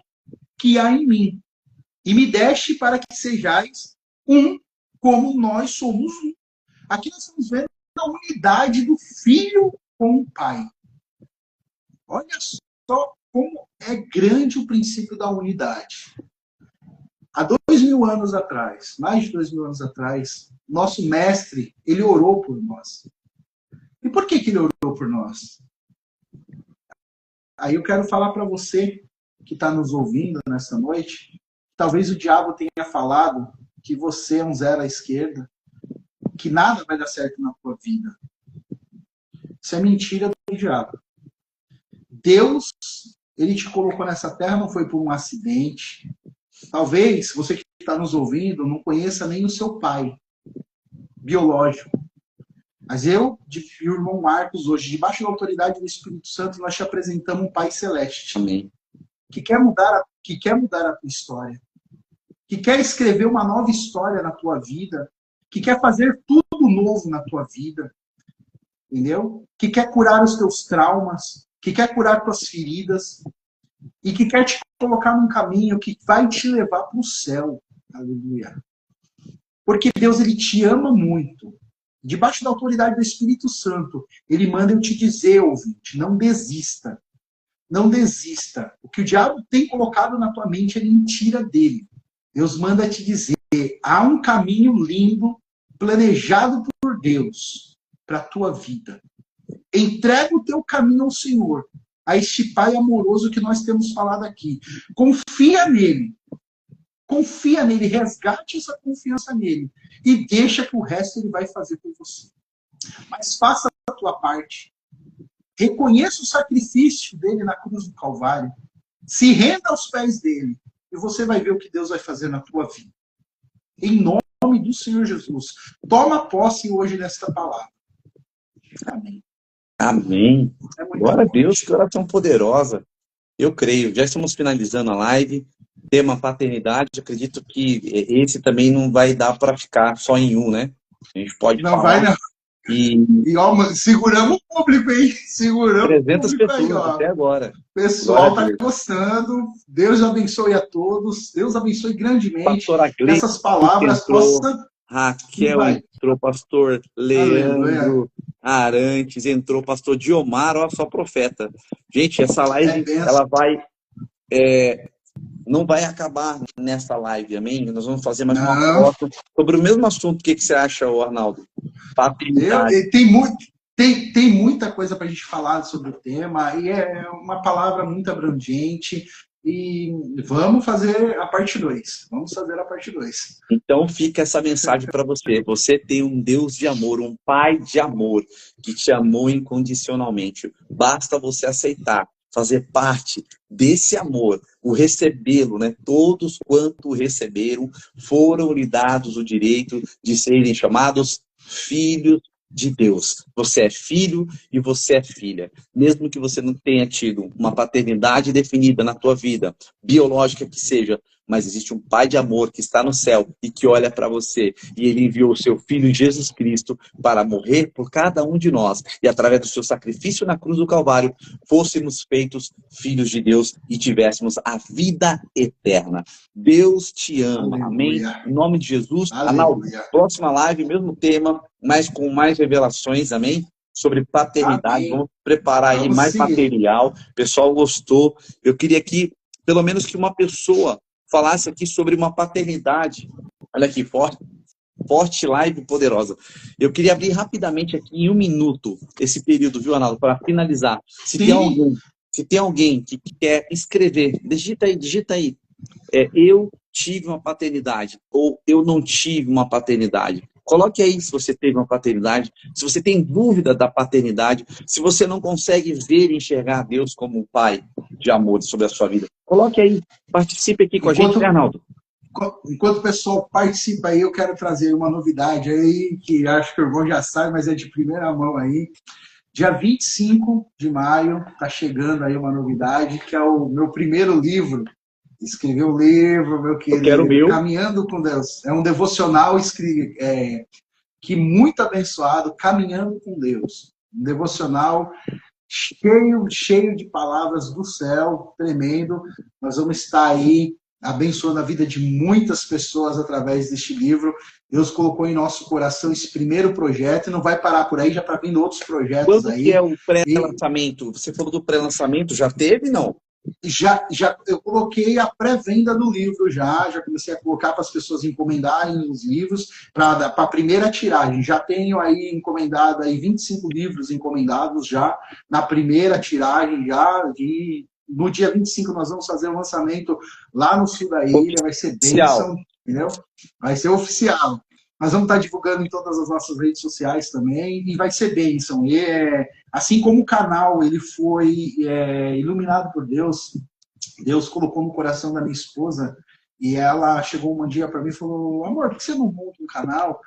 que há em mim, e me deste para que sejais um, como nós somos um. Aqui nós estamos vendo a unidade do Filho com o Pai. Olha só como é grande o princípio da unidade. Há 2000 anos atrás, mais de 2000 anos atrás, nosso mestre, ele orou por nós. E por que ele orou por nós? Aí eu quero falar para você que está nos ouvindo nessa noite, talvez o diabo tenha falado que você é um zero à esquerda, que nada vai dar certo na tua vida. Isso é mentira do diabo. Deus, ele te colocou nessa terra, não foi por um acidente. Talvez você que está nos ouvindo não conheça nem o seu pai biológico. Mas eu e o irmão Marcos, hoje, debaixo da autoridade do Espírito Santo, nós te apresentamos um Pai Celeste. Amém. Que quer mudar a tua história. Que quer escrever uma nova história na tua vida. Que quer fazer tudo novo na tua vida. Entendeu? Que quer curar os teus traumas. Que quer curar tuas feridas. E que quer te colocar num caminho que vai te levar para o céu. Aleluia. Porque Deus, ele te ama muito. Debaixo da autoridade do Espírito Santo, ele manda eu te dizer, ouvinte, não desista. Não desista. O que o diabo tem colocado na tua mente, ele tira dele. Deus manda te dizer, há um caminho lindo, planejado por Deus, para a tua vida. Entrega o teu caminho ao Senhor, a este Pai amoroso que nós temos falado aqui. Confia nele. Confia nele, resgate essa confiança nele e deixa que o resto ele vai fazer por você. Mas faça a tua parte. Reconheça o sacrifício dele na cruz do Calvário. Se renda aos pés dele e você vai ver o que Deus vai fazer na tua vida. Em nome do Senhor Jesus. Toma posse hoje desta palavra. Amém. Amém. Glória a Deus, que oração poderosa. Eu creio. Já estamos finalizando a live. Tema paternidade, acredito que esse também não vai dar para ficar só em um, né? A gente pode não falar. Vai, não. E ó, seguramos o público, hein? Seguramos 300 o público pessoas aí, ó. até agora. O pessoal tá gostando. Deus abençoe a todos. Deus abençoe grandemente. Que essas palavras possam... Raquel entrou, pastor Leandro Arantes entrou, pastor Diomar, olha só, profeta. Gente, essa live, ela vai... não vai acabar nessa live, amém? Nós vamos fazer mais uma foto sobre o mesmo assunto. O que você acha, Arnaldo? Tem muita coisa para a gente falar sobre o tema, e é uma palavra muito abrangente, e vamos fazer a parte 2. Vamos fazer a parte 2. Então fica essa mensagem para você. Você tem um Deus de amor, um Pai de amor, que te amou incondicionalmente. Basta você aceitar, fazer parte desse amor, o recebê-lo, né? Todos quanto receberam foram lhe dados o direito de serem chamados filhos de Deus. Você é filho e você é filha. Mesmo que você não tenha tido uma paternidade definida na tua vida, biológica que seja, mas existe um Pai de amor que está no céu e que olha para você. E ele enviou o seu Filho Jesus Cristo para morrer por cada um de nós. E através do seu sacrifício na cruz do Calvário, fôssemos feitos filhos de Deus e tivéssemos a vida eterna. Deus te ama. Aleluia. Amém? Em nome de Jesus. Arnaldo, próxima live, mesmo tema, mas com mais revelações, amém? Sobre paternidade. Amém. Vamos preparar aí mais material. O pessoal gostou. Eu queria que, pelo menos que uma pessoa falasse aqui sobre uma paternidade. Olha aqui, forte live poderosa. Eu queria abrir rapidamente aqui em 1 minuto esse período, viu, Arnaldo, para finalizar. Se tem alguém que quer escrever, digita aí. Eu tive uma paternidade ou eu não tive uma paternidade. Coloque aí se você teve uma paternidade, se você tem dúvida da paternidade, se você não consegue ver e enxergar Deus como um Pai de amor sobre a sua vida. Coloque aí, participe aqui com a gente, né, Arnaldo? Enquanto o pessoal participa aí, eu quero trazer uma novidade aí, que acho que o irmão já sabe, mas é de primeira mão aí. Dia 25 de maio, está chegando aí uma novidade, que é o meu primeiro livro. Escrevi um livro, meu querido, eu quero o meu. Caminhando com Deus. É um devocional que muito abençoado, Caminhando com Deus. Um devocional cheio de palavras do céu, tremendo. Nós vamos estar aí abençoando a vida de muitas pessoas através deste livro. Deus colocou em nosso coração esse primeiro projeto e não vai parar por aí, já está vindo outros projetos. Quando aí. Que é o pré-lançamento? Você falou do pré-lançamento, já teve, não? Já eu coloquei a pré-venda do livro, já comecei a colocar para as pessoas encomendarem os livros para a primeira tiragem. Já tenho aí encomendado aí 25 livros encomendados já na primeira tiragem já. E no dia 25 nós vamos fazer o lançamento lá no sul da ilha, vai ser bênção, entendeu? Vai ser oficial. Nós vamos estar divulgando em todas as nossas redes sociais também e vai ser bênção. Assim como o canal ele foi iluminado por Deus, Deus colocou no coração da minha esposa e ela chegou um dia para mim e falou: amor, por que você não monta um canal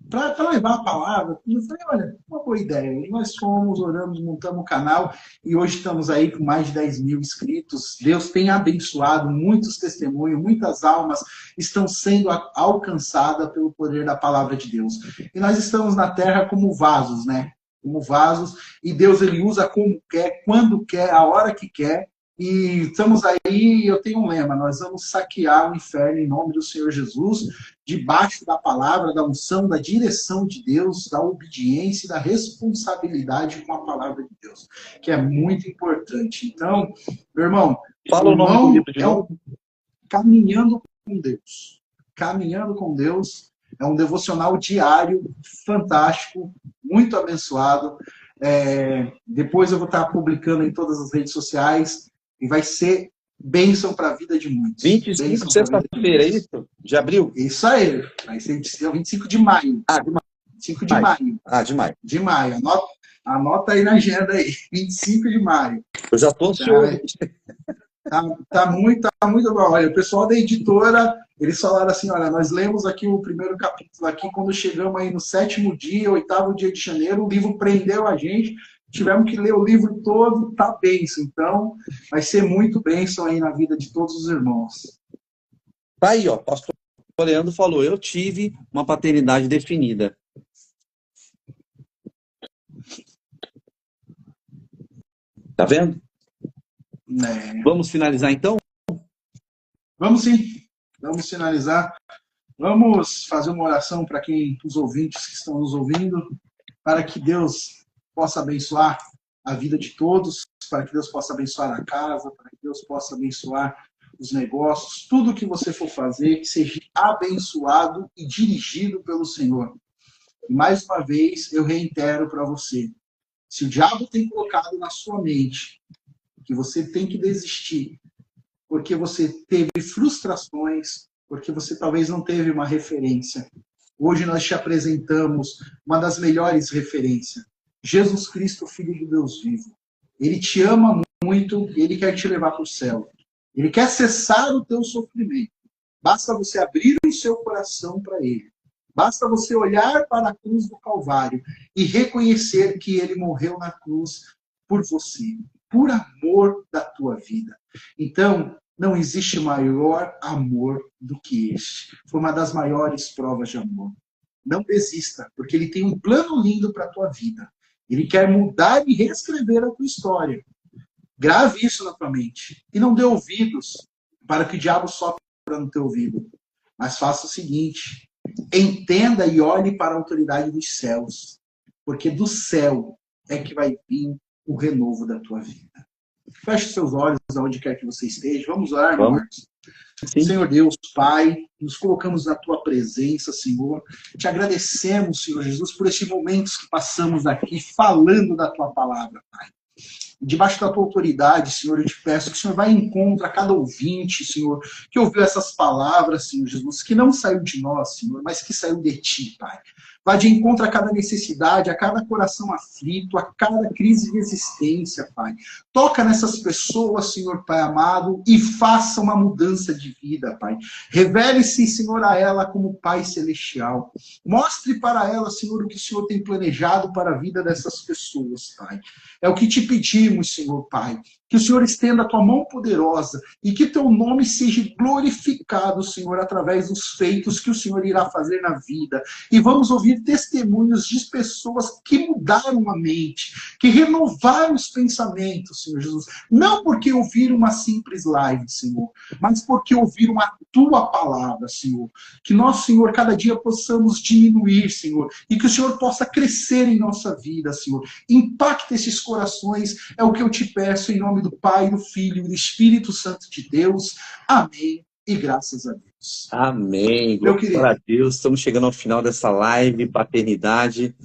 para levar a palavra? Eu falei: olha, uma boa ideia. E nós fomos, oramos, montamos o canal e hoje estamos aí com mais de 10 mil inscritos. Deus tem abençoado, muitos testemunhos, muitas almas estão sendo alcançadas pelo poder da palavra de Deus. E nós estamos na terra como vasos, né? Como vasos, e Deus ele usa como quer, quando quer, a hora que quer. E estamos aí, eu tenho um lema: nós vamos saquear o inferno em nome do Senhor Jesus, debaixo da palavra, da unção, da direção de Deus, da obediência e da responsabilidade com a palavra de Deus, que é muito importante. Então, meu irmão, fala o nome do livro de novo. Caminhando com Deus. Caminhando com Deus é um devocional diário, fantástico, muito abençoado. Depois eu vou estar publicando em todas as redes sociais e vai ser bênção para a vida de muitos. 25 de sexta-feira, é isso? De abril? Isso aí. Vai ser 25 de maio. De maio. 25 de maio. De maio. De maio. Anota aí na agenda aí. 25 de maio. Eu já estou ansioso. Tá muito bom. Olha, o pessoal da editora, eles falaram assim: olha, nós lemos aqui o primeiro capítulo aqui, quando chegamos aí no 7º dia, 8º dia de janeiro, o livro prendeu a gente, tivemos que ler o livro todo, tá bênção. Então, vai ser muito bênção aí na vida de todos os irmãos. Tá aí, ó, o pastor Leandro falou: eu tive uma paternidade definida. Tá vendo? Vamos finalizar então? Vamos sim, vamos finalizar. Vamos fazer uma oração para os ouvintes que estão nos ouvindo, para que Deus possa abençoar a vida de todos, para que Deus possa abençoar a casa, para que Deus possa abençoar os negócios, tudo que você for fazer, que seja abençoado e dirigido pelo Senhor. E mais uma vez, eu reitero para você, se o diabo tem colocado na sua mente que você tem que desistir, porque você teve frustrações, porque você talvez não teve uma referência. Hoje nós te apresentamos uma das melhores referências, Jesus Cristo, Filho de Deus vivo. Ele te ama muito e ele quer te levar para o céu. Ele quer cessar o teu sofrimento. Basta você abrir o seu coração para ele. Basta você olhar para a cruz do Calvário e reconhecer que ele morreu na cruz por você, por amor da tua vida. Então, não existe maior amor do que este. Foi uma das maiores provas de amor. Não desista, porque ele tem um plano lindo para a tua vida. Ele quer mudar e reescrever a tua história. Grave isso na tua mente. E não dê ouvidos para que o diabo sopre no teu ouvido. Mas faça o seguinte: entenda e olhe para a autoridade dos céus. Porque do céu é que vai vir o renovo da tua vida. Feche seus olhos aonde quer que você esteja. Vamos orar, meu Marcos? Senhor Deus, Pai, nos colocamos na tua presença, Senhor. Te agradecemos, Senhor Jesus, por estes momentos que passamos aqui falando da tua palavra, Pai. Debaixo da tua autoridade, Senhor, eu te peço que o Senhor vá em encontro a cada ouvinte, Senhor, que ouviu essas palavras, Senhor Jesus, que não saiu de nós, Senhor, mas que saiu de ti, Pai. Vá de encontro a cada necessidade, a cada coração aflito, a cada crise de existência, Pai. Toca nessas pessoas, Senhor Pai amado, e faça uma mudança de vida, Pai. Revele-se, Senhor, a ela como Pai celestial. Mostre para ela, Senhor, o que o Senhor tem planejado para a vida dessas pessoas, Pai. É o que te pedimos, Senhor Pai. Que o Senhor estenda a tua mão poderosa e que teu nome seja glorificado, Senhor, através dos feitos que o Senhor irá fazer na vida. E vamos ouvir testemunhos de pessoas que mudaram a mente, que renovaram os pensamentos, Senhor Jesus. Não porque ouviram uma simples live, Senhor, mas porque ouviram a tua palavra, Senhor. Que nós, Senhor, cada dia possamos diminuir, Senhor, e que o Senhor possa crescer em nossa vida, Senhor. Impacte esses corações, é o que eu te peço em nome do Pai, do Filho e do Espírito Santo de Deus. Amém. E graças a Deus. Amém. Glória a Deus. Estamos chegando ao final dessa live, paternidade.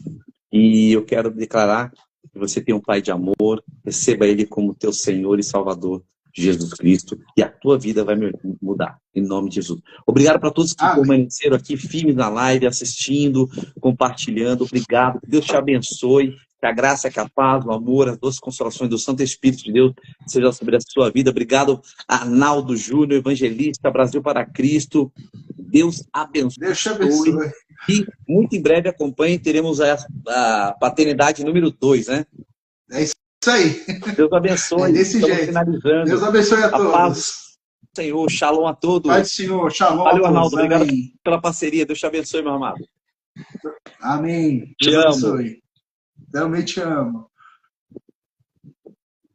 E eu quero declarar que você tem um Pai de amor. Receba Ele como teu Senhor e Salvador, Jesus Cristo. E a tua vida vai mudar. Em nome de Jesus. Obrigado para todos que permaneceram aqui firmes na live, assistindo, compartilhando. Obrigado. Que Deus te abençoe. Que a graça, que a paz, o amor, as doces consolações do Santo Espírito de Deus seja sobre a sua vida. Obrigado, Arnaldo Júnior, evangelista, Brasil para Cristo. Deus abençoe. Deus te abençoe. E muito em breve acompanhe, teremos a paternidade número 2, né? É isso aí. Deus abençoe. É desse jeito. Finalizando. Deus abençoe a todos. Paz, Senhor, shalom a todos. Pai do Senhor, shalom Valeu, a todos. Arnaldo. Obrigado Amém. pela parceria. Deus te abençoe, meu amado. Amém. Te Deus amo. abençoe. Também te amo.